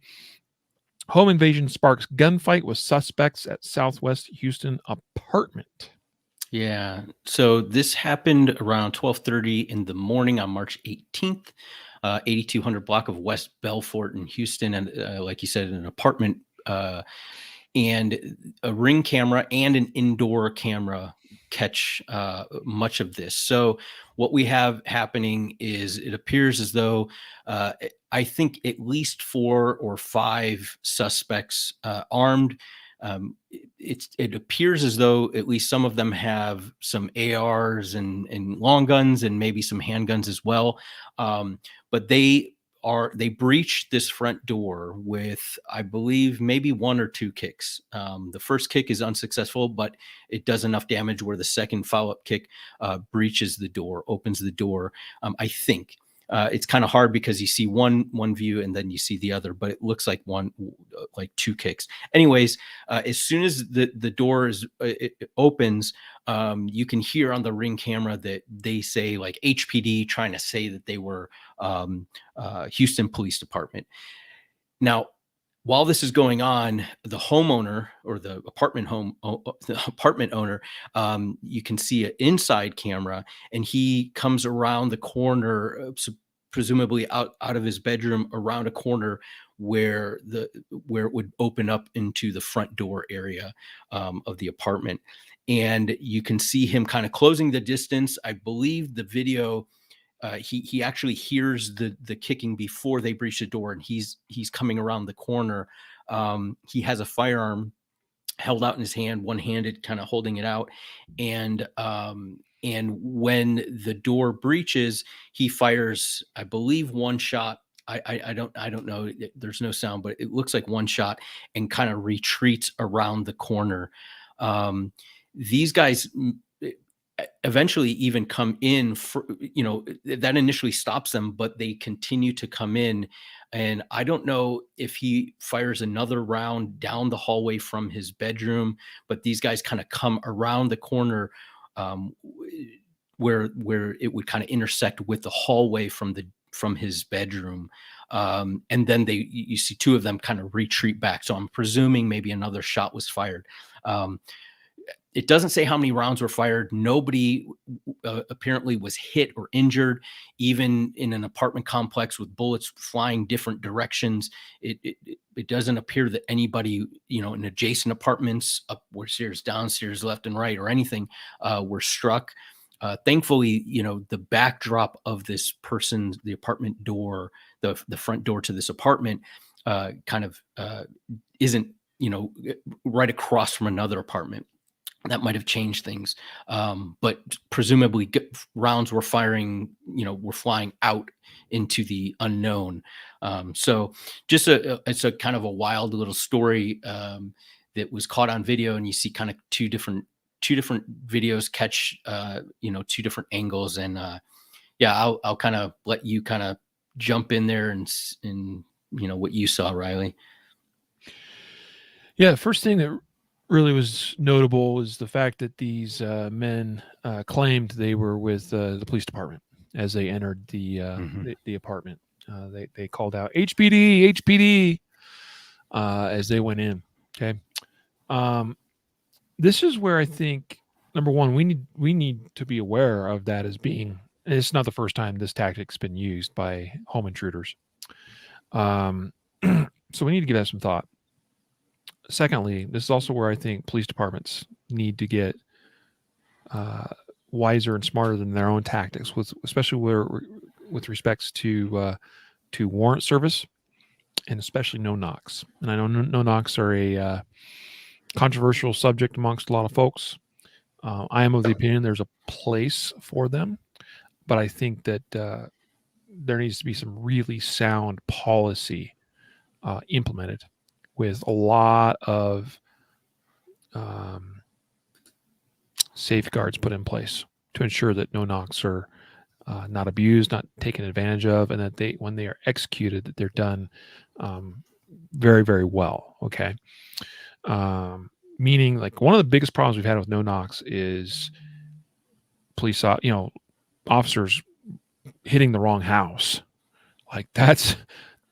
Home invasion sparks gunfight with suspects at Southwest Houston apartment. Yeah. So this happened around 12:30 in the morning on March 18th, 8200 block of West Belfort in Houston, and like you said, an apartment, and a Ring camera and an indoor camera catch much of this. So what we have happening is it appears as though I think at least 4 or 5 suspects armed. It appears as though at least some of them have some ARs and long guns and maybe some handguns as well. But they breached this front door with, I believe, maybe 1 or 2 kicks. The first kick is unsuccessful, but it does enough damage where the second follow-up kick breaches the door, opens the door. I think it's kind of hard because you see one view and then you see the other, but it looks like like 2 kicks. Anyways, as soon as the door it opens, you can hear on the Ring camera that they say like HPD, trying to say that they were Houston Police Department. Now, while this is going on, the homeowner or the apartment owner, you can see an inside camera, and he comes around the corner, presumably out of his bedroom, around a corner where it would open up into the front door area of the apartment, and you can see him kind of closing the distance. I believe the video. He actually hears the kicking before they breach the door, and he's coming around the corner. He has a firearm held out in his hand, one-handed, kind of holding it out, and when the door breaches, he fires, I believe, 1 shot. I don't know. There's no sound, but it looks like 1 shot, and kind of retreats around the corner. These guys eventually even come in that initially stops them, but they continue to come in. And I don't know if he fires another round down the hallway from his bedroom, but these guys kind of come around the corner, where it would kind of intersect with the hallway from his bedroom. And then you see 2 of them kind of retreat back. So I'm presuming maybe another shot was fired. It doesn't say how many rounds were fired. Nobody apparently was hit or injured, even in an apartment complex with bullets flying different directions. It doesn't appear that anybody, in adjacent apartments, upstairs, downstairs, left and right, or anything, were struck. Thankfully, the backdrop of this person's, the apartment door, the front door to this apartment, kind of isn't, right across from another apartment. That might have changed things. But presumably rounds were flying out into the unknown. So just it's a kind of a wild little story that was caught on video, and you see kind of two different videos catch, 2 different angles. And I'll kind of let you kind of jump in there and what you saw, Riley. Yeah, the first thing that really was notable was the fact that these men claimed they were with the police department as they entered the apartment. They called out HPD, HPD as they went in. Okay, this is where I think, number one, we need to be aware of that as being. It's not the first time this tactic's been used by home intruders. So we need to give that some thought. Secondly, this is also where I think police departments need to get wiser and smarter than their own tactics, especially with respects to warrant service, and especially no knocks. And I know no knocks are a controversial subject amongst a lot of folks. I am of the opinion there's a place for them, but I think that there needs to be some really sound policy implemented, with a lot of safeguards put in place to ensure that no knocks are not abused, not taken advantage of, and that when they are executed, that they're done very, very well. Okay. Meaning, like, one of the biggest problems we've had with no knocks is police, officers hitting the wrong house. Like, that's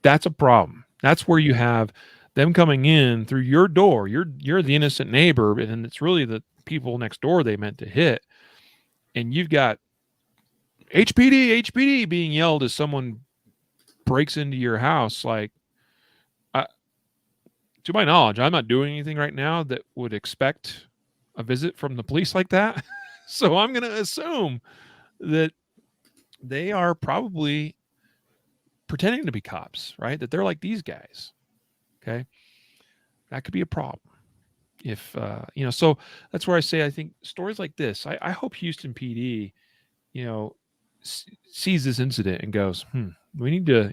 a problem. That's where you have them coming in through your door, you're the innocent neighbor, and it's really the people next door they meant to hit, and you've got HPD being yelled as someone breaks into your house. Like, to my knowledge, I'm not doing anything right now that would expect a visit from the police like that. So I'm going to assume that they are probably pretending to be cops, right? That they're like these guys. Okay. That could be a problem. If, so that's where I say, I think stories like this, I hope Houston PD, sees this incident and goes, we need to,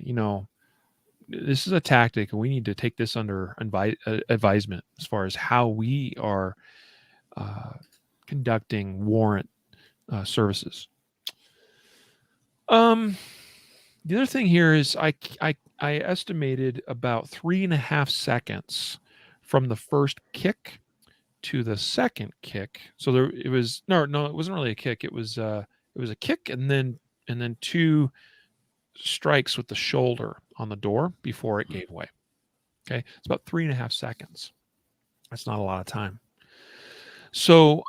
this is a tactic, and we need to take this under advisement as far as how we are conducting warrant services. The other thing here is I estimated about 3.5 seconds from the first kick to the second kick. So it was no, it wasn't really a kick. It was a kick and then 2 strikes with the shoulder on the door before it gave way. Okay, it's about 3.5 seconds. That's not a lot of time. So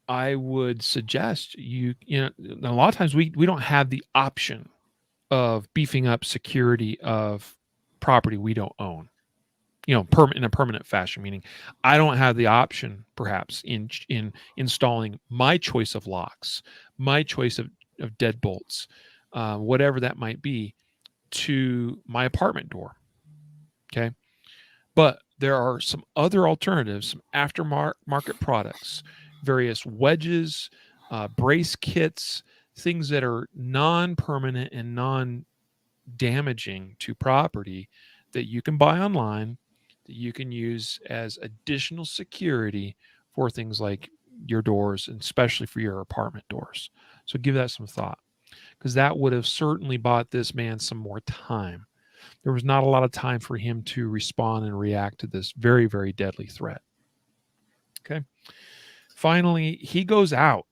I would suggest a lot of times we don't have the option of beefing up security of property we don't own, in a permanent fashion, meaning I don't have the option perhaps in installing my choice of locks, my choice of deadbolts, whatever that might be, to my apartment door. Okay. But there are some other alternatives, some aftermarket products, various wedges, brace kits, things that are non-permanent and non-damaging to property that you can buy online, that you can use as additional security for things like your doors, and especially for your apartment doors. So give that some thought, because that would have certainly bought this man some more time. There was not a lot of time for him to respond and react to this very, very deadly threat. Okay. Finally, he goes out.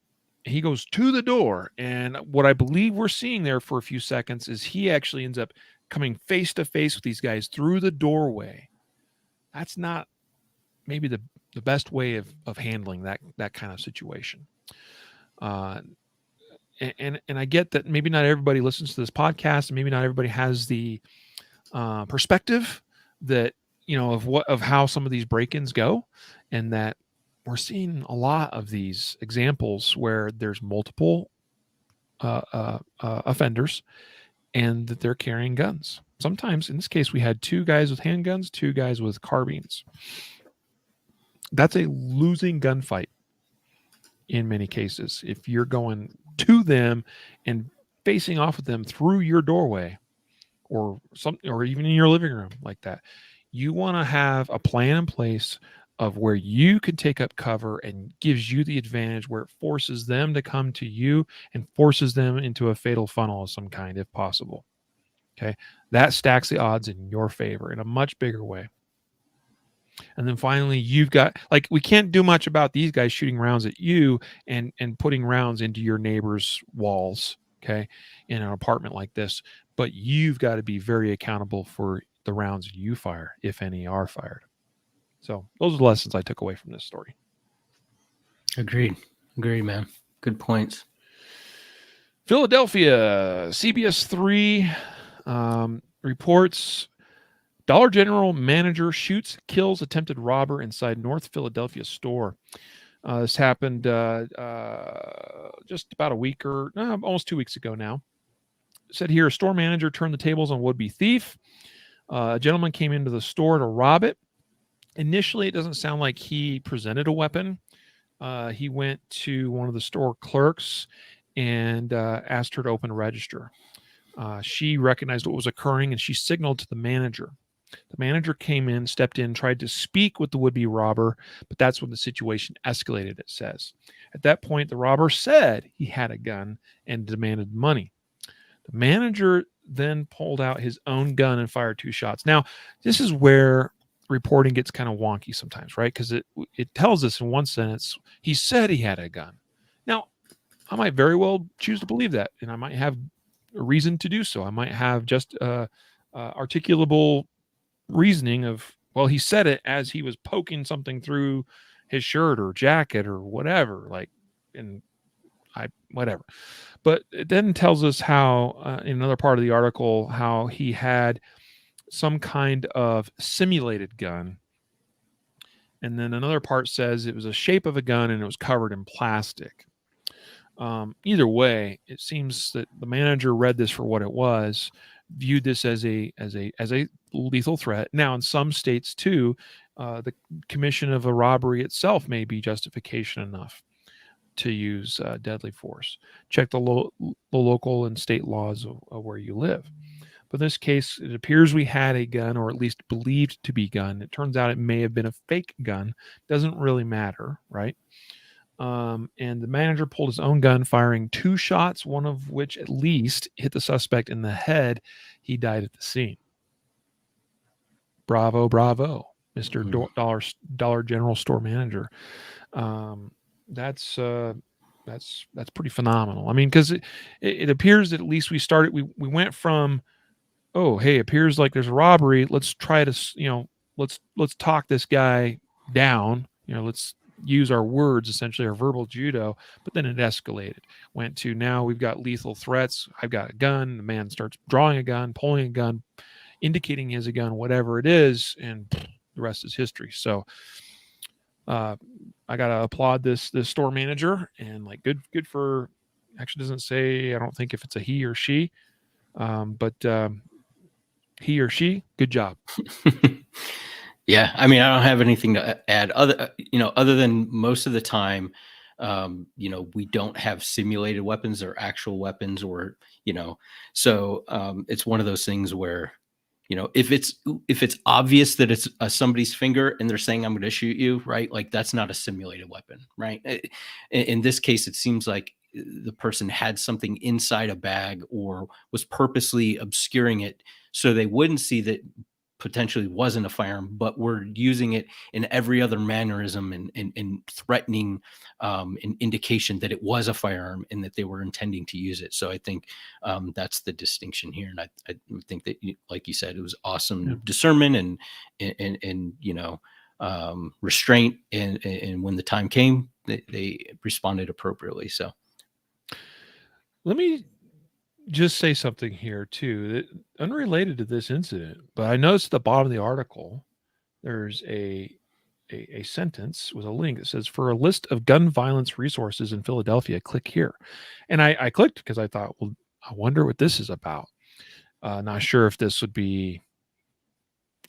He goes to the door. And what I believe we're seeing there for a few seconds is he actually ends up coming face to face with these guys through the doorway. That's not maybe the best way of handling that kind of situation. And I get that maybe not everybody listens to this podcast, and maybe not everybody has the perspective that of how some of these break-ins go, and that we're seeing a lot of these examples where there's multiple offenders, and that they're carrying guns. Sometimes, in this case, we had 2 guys with handguns, 2 guys with carbines. That's a losing gunfight in many cases. If you're going to them and facing off with them through your doorway, or even in your living room like that, you want to have a plan in place of where you can take up cover and gives you the advantage, where it forces them to come to you and forces them into a fatal funnel of some kind, if possible. Okay. That stacks the odds in your favor in a much bigger way. And then finally, you've got, like, we can't do much about these guys shooting rounds at you and putting rounds into your neighbor's walls, okay, in an apartment like this. But you've got to be very accountable for the rounds you fire, if any are fired. So those are the lessons I took away from this story. Agreed, man. Good points. Philadelphia, CBS 3 reports Dollar General manager shoots, kills attempted robber inside North Philadelphia store. This happened just about a week or almost 2 weeks ago now. It said here, a store manager turned the tables on would-be thief. A gentleman came into the store to rob it. Initially, it doesn't sound like he presented a weapon. He went to one of the store clerks and asked her to open a register. She recognized what was occurring, and she signaled to the manager. The manager came in, stepped in, tried to speak with the would-be robber, but that's when the situation escalated, it says. At that point, the robber said he had a gun and demanded money. The manager then pulled out his own gun and fired 2 shots. Now, this is where reporting gets kind of wonky sometimes, right? Because it tells us in one sentence, he said he had a gun. Now, I might very well choose to believe that, and I might have a reason to do so. I might have just articulable reasoning of, well, he said it as he was poking something through his shirt or jacket or whatever, like, and whatever. But it then tells us how, in another part of the article, how he had some kind of simulated gun. And then another part says it was a shape of a gun and it was covered in plastic. Either way, it seems that the manager read this for what it was, viewed this as a lethal threat. Now, in some states too, the commission of a robbery itself may be justification enough to use deadly force. Check the local and state laws of where you live. But in this case, it appears we had a gun, or at least believed to be gun. It turns out it may have been a fake gun. Doesn't really matter, right? And the manager pulled his own gun, firing 2 shots, one of which at least hit the suspect in the head. He died at the scene. Bravo, bravo, Mr. Dollar General Store manager. That's pretty phenomenal. I mean, because it appears that at least we went from, oh, hey, it appears like there's a robbery. Let's try to, let's talk this guy down. Let's use our words, essentially our verbal judo. But then it escalated. Went to, now we've got lethal threats. I've got a gun. The man starts drawing a gun, pulling a gun, indicating he has a gun, whatever it is, and the rest is history. So I gotta applaud this store manager, and like good for, actually doesn't say, I don't think if it's a he or she, but he or she, good job. Yeah, I mean, I don't have anything to add other than most of the time, we don't have simulated weapons or actual weapons, or so it's one of those things where, if it's obvious that it's somebody's finger and they're saying, I'm going to shoot you, right? Like, that's not a simulated weapon, right? In this case, it seems like the person had something inside a bag or was purposely obscuring it so they wouldn't see that potentially wasn't a firearm, but we're using it in every other mannerism and threatening an indication that it was a firearm and that they were intending to use it. So I think that's the distinction here. And I think that, like you said, it was awesome discernment and restraint. And when the time came, they responded appropriately. So let me just say something here too, that unrelated to this incident, but I noticed at the bottom of the article there's a sentence with a link that says, for a list of gun violence resources in Philadelphia, click here. And I clicked because I thought, well, I wonder what this is about. Not sure if this would be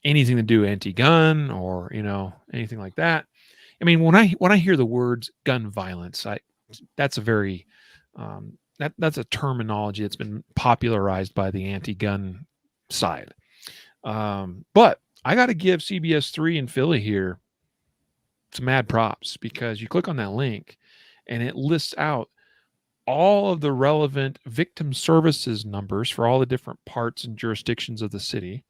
anything to do anti-gun or anything like that. I mean, when I hear the words gun violence, that's a very that's a terminology that's been popularized by the anti-gun side. But I got to give CBS 3 in Philly here some mad props, because you click on that link and it lists out all of the relevant victim services numbers for all the different parts and jurisdictions of the city.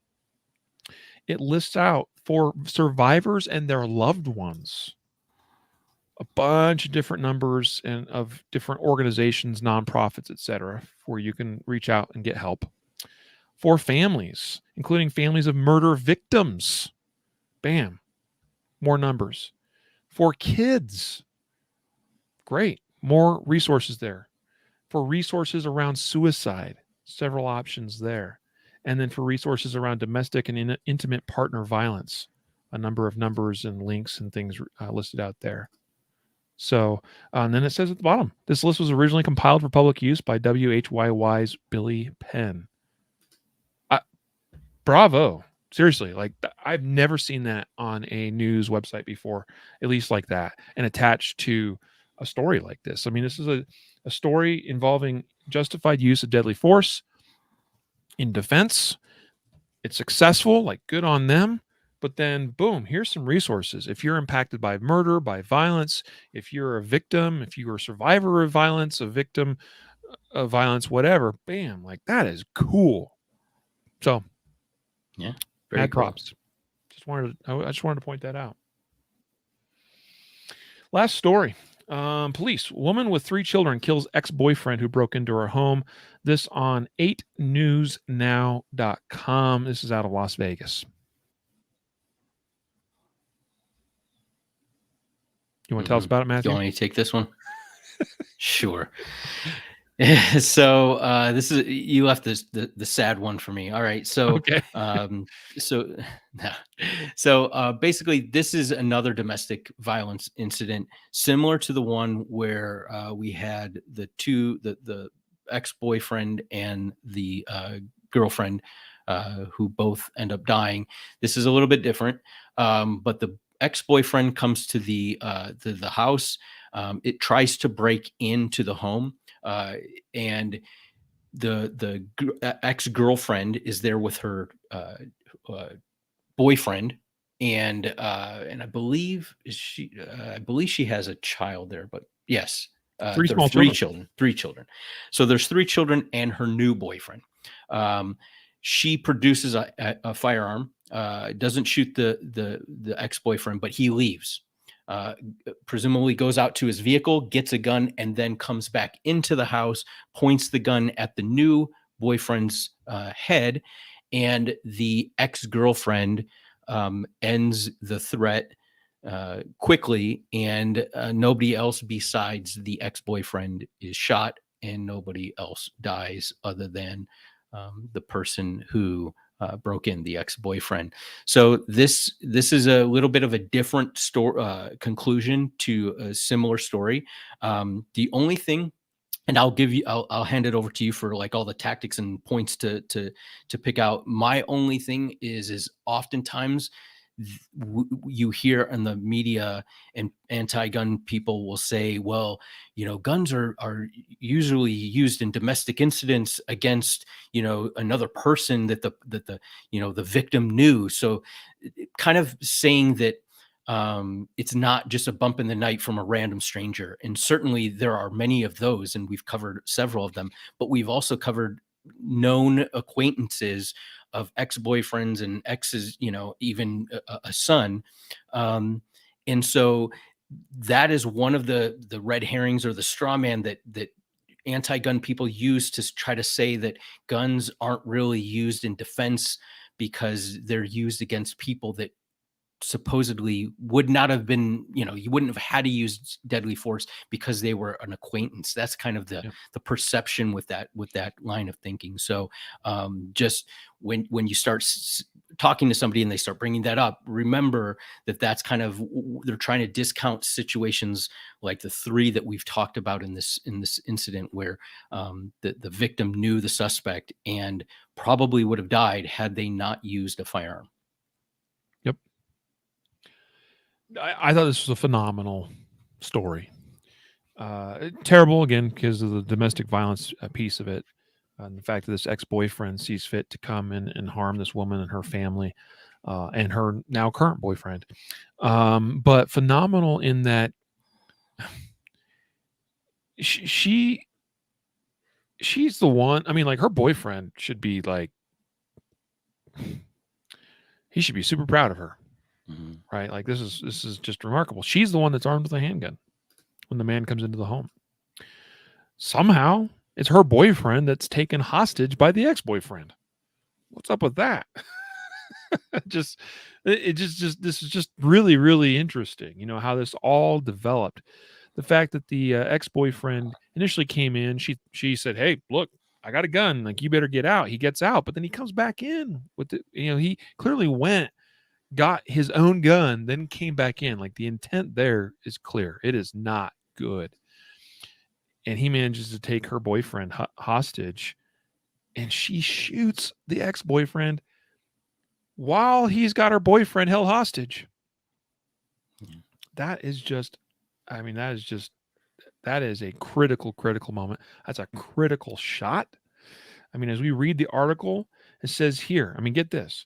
It lists out for survivors and their loved ones a bunch of different numbers and of different organizations, nonprofits, etc., where you can reach out and get help. For families, including families of murder victims, bam, more numbers. For kids, great, more resources there. For resources around suicide, several options there. And then for resources around domestic and intimate partner violence, a number of numbers and links and things listed out there. So, and then it says at the bottom, this list was originally compiled for public use by WHYY's Billy Penn. Bravo. Seriously, like, I've never seen that on a news website before, at least like that, and attached to a story like this. I mean, this is a story involving justified use of deadly force in defense. It's successful, like, good on them. But then, boom, here's some resources. If you're impacted by murder, by violence, if you're a victim, if you're a survivor of violence, a victim of violence, whatever, bam, like, that is cool. So, yeah, very cool. Props. I just wanted to point that out. Last story. Police. Woman with 3 children kills ex-boyfriend who broke into her home. This on 8newsnow.com. This is out of Las Vegas. You want to tell us about it, You Matthew? want me to take this one? Sure. So this is, you left the sad one for me. All right. So Okay. so basically this is another domestic violence incident similar to the one where we had the ex-boyfriend and the girlfriend who both end up dying. This is a little bit different, but the ex-boyfriend comes to the house. It tries to break into the home, and the ex-girlfriend is there with her boyfriend, and I believe she has a child there, but yes, Three there are small three children. So there's three children and her new boyfriend. She produces a firearm, doesn't shoot the ex-boyfriend, but he leaves. Presumably goes out to his vehicle, gets a gun, and then comes back into the house, points the gun at the new boyfriend's head, and the ex-girlfriend ends the threat quickly, and nobody else besides the ex-boyfriend is shot, and nobody else dies other than the person who broke in, the ex-boyfriend. So this is a little bit of a different story, conclusion to a similar story. The only thing, and I'll hand it over to you for like all the tactics and points to pick out. My only thing is oftentimes you hear in the media, and anti-gun people will say, well, guns are usually used in domestic incidents against, another person that the victim knew. So kind of saying that it's not just a bump in the night from a random stranger. And certainly there are many of those, and we've covered several of them, but we've also covered known acquaintances of ex-boyfriends and exes, even a son. And so that is one of the red herrings or the straw man that anti-gun people use to try to say that guns aren't really used in defense because they're used against people that supposedly would not have been, you wouldn't have had to use deadly force because they were an acquaintance. That's kind of the perception with that line of thinking. So just when you start talking to somebody and they start bringing that up, remember that that's kind of, they're trying to discount situations like the three that we've talked about in this incident where the victim knew the suspect and probably would have died had they not used a firearm. Yep. I thought this was a phenomenal story. Terrible, again, because of the domestic violence piece of it. And the fact that this ex-boyfriend sees fit to come in and harm this woman and her family and her now current boyfriend. But phenomenal in that she's the one. I mean, like, her boyfriend should be like, he should be super proud of her. Mm-hmm. Right? Like, this is just remarkable. She's the one that's armed with a handgun when the man comes into the home. Somehow it's her boyfriend that's taken hostage by the ex-boyfriend. What's up with that? This is just really, really interesting. How this all developed. The fact that the ex-boyfriend initially came in, she said, "Hey, look, I got a gun. Like, you better get out." He gets out, but then he comes back in with the, he clearly got his own gun, then came back in. Like, the intent there is clear. It is not good. And he manages to take her boyfriend hostage, and she shoots the ex-boyfriend while he's got her boyfriend held hostage. That is a critical moment. That's a critical shot. I mean, as we read the article, it says here, get this.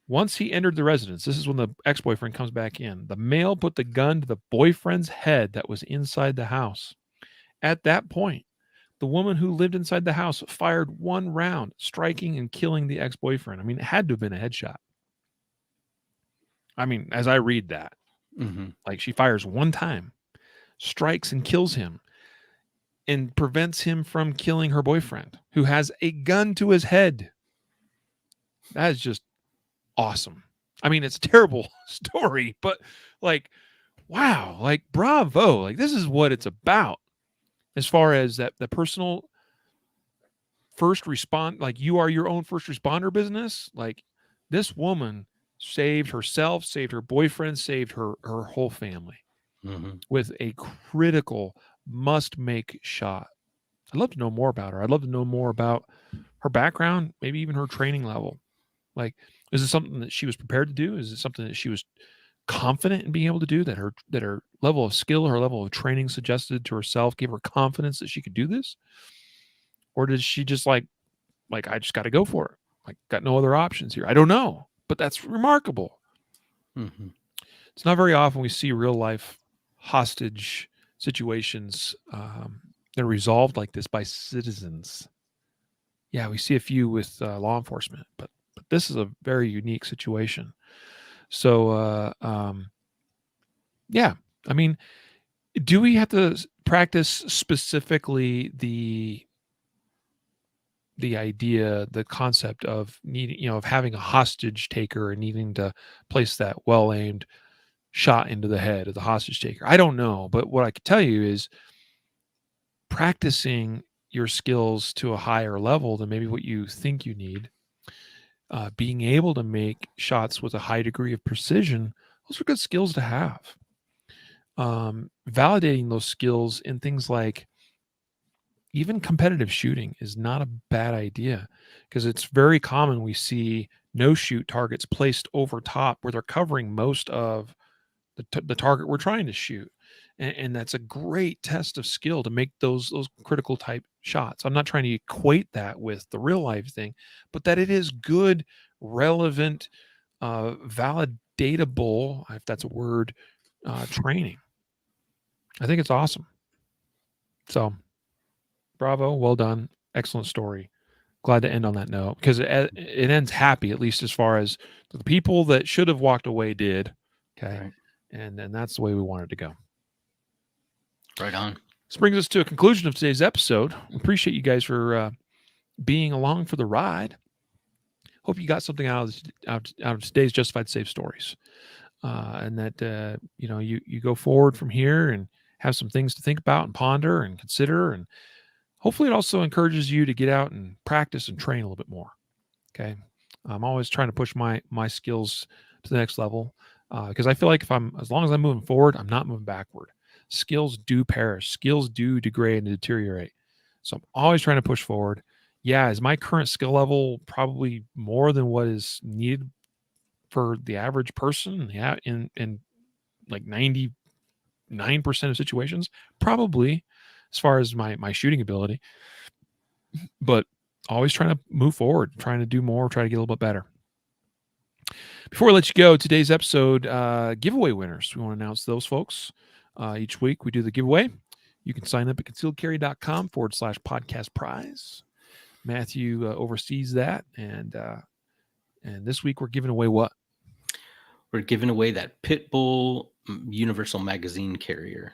Once he entered the residence, this is when the ex-boyfriend comes back in, the male put the gun to the boyfriend's head that was inside the house. At that point, the woman who lived inside the house fired one round, striking and killing the ex-boyfriend. It had to have been a headshot. As I read that, like, she fires one time, strikes and kills him, and prevents him from killing her boyfriend, who has a gun to his head. That is just awesome. It's a terrible story, but like, wow, like bravo, like this is what it's about. As far as that, the personal first respond, like you are your own first responder business. Like this woman saved herself, saved her boyfriend, saved her whole family Mm-hmm. with a critical must make shot. I'd love to know more about her. I'd love to know more about her background, maybe even her training level. Like, is it something that she was prepared to do? Is it something that she was confident in being able to do, that her level of skill, her level of training suggested to herself, gave her confidence that she could do this? Or did she just like I just got to go for it? Like, got no other options here. I don't know, but that's remarkable. Mm-hmm. It's not very often we see real life hostage situations that are resolved like this by citizens. Yeah, we see a few with law enforcement, but this is a very unique situation. So, yeah, I mean, do we have to practice specifically the idea, the concept of needing, of having a hostage taker and needing to place that well aimed shot into the head of the hostage taker? I don't know, but what I can tell you is practicing your skills to a higher level than maybe what you think you need, being able to make shots with a high degree of precision, those are good skills to have. Validating those skills in things like even competitive shooting is not a bad idea, because it's very common we see no shoot targets placed over top where they're covering most of the target we're trying to shoot. And that's a great test of skill to make those critical type shots. I'm not trying to equate that with the real life thing, but that it is good, relevant, validatable, if that's a word, training. I think it's awesome. So bravo, well done, excellent story. Glad to end on that note, because it ends happy, at least as far as the people that should have walked away did. Okay. Right. And that's the way we wanted to go. Right on. This brings us to a conclusion of today's episode. We appreciate you guys for being along for the ride. Hope you got something out of today's Justified Safe Stories, and that you go forward from here and have some things to think about and ponder and consider, and hopefully it also encourages you to get out and practice and train a little bit more. Okay, I'm always trying to push my skills to the next level, because I feel like as long as I'm moving forward, I'm not moving backward. Skills do perish. Skills do degrade and deteriorate. So I'm always trying to push forward. Yeah, is my current skill level probably more than what is needed for the average person? Yeah, in like 99% of situations, probably, as far as my shooting ability. But always trying to move forward, trying to do more, try to get a little bit better. Before I let you go, today's episode giveaway winners. We want to announce those folks. Each week we do the giveaway. You can sign up at concealedcarry.com/podcast prize. Matthew oversees that. And this week we're giving away what? We're giving away that Pitbull Universal Magazine carrier.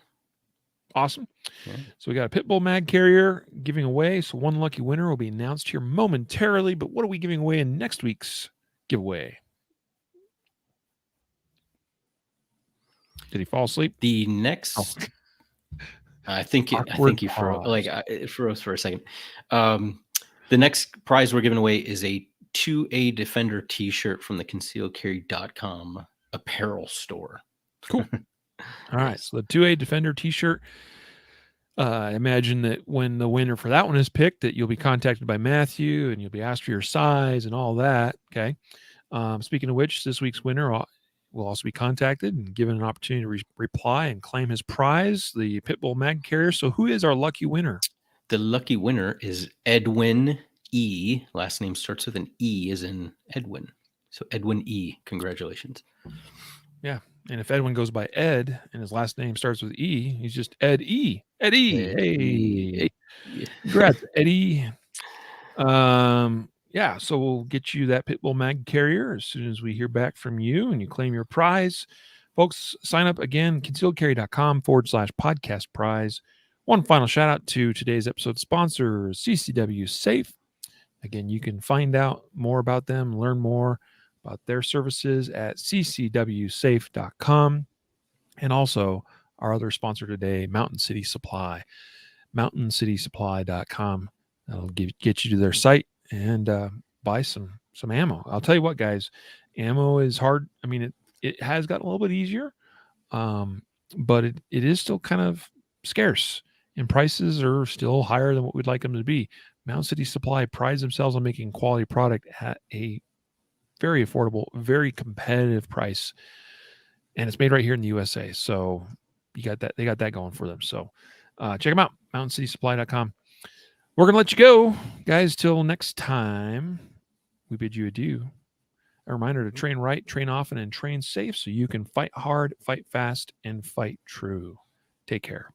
Awesome. Yeah. So we got a Pitbull mag carrier giving away. So one lucky winner will be announced here momentarily. But what are we giving away in next week's giveaway? Did he fall asleep? The next, I think you froze for a second. The next prize we're giving away is a 2A Defender T-shirt from the concealedcarry.com apparel store. Cool. All right. So the 2A Defender T-shirt. I imagine that when the winner for that one is picked, that you'll be contacted by Matthew and you'll be asked for your size and all that. Okay. Speaking of which, this week's winner will also be contacted and given an opportunity to reply and claim his prize, the Pitbull mag carrier. So who is our lucky winner? The lucky winner is Edwin E. Last name starts with an E as in Edwin. So Edwin E. Congratulations. Yeah. And if Edwin goes by Ed and his last name starts with E, he's just Ed E. Ed E. Hey. Congrats, Eddie. Yeah, so we'll get you that Pitbull mag carrier as soon as we hear back from you and you claim your prize. Folks, sign up again, concealedcarry.com/podcast prize. One final shout out to today's episode sponsor, CCW Safe. Again, you can find out more about them, learn more about their services at ccwsafe.com. And also our other sponsor today, Mountain City Supply, mountaincitysupply.com. That'll get you to their site and buy some ammo. I'll tell you what, guys, ammo is hard. I mean, it has gotten a little bit easier, but it is still kind of scarce, and prices are still higher than what we'd like them to be. Mountain City Supply prides themselves on making quality product at a very affordable, very competitive price, and it's made right here in the USA. So you got that; they got that going for them. So check them out, mountaincitysupply.com. We're gonna let you go, guys. Till next time, we bid you adieu. A reminder to train right, train often, and train safe so you can fight hard, fight fast, and fight true. Take care.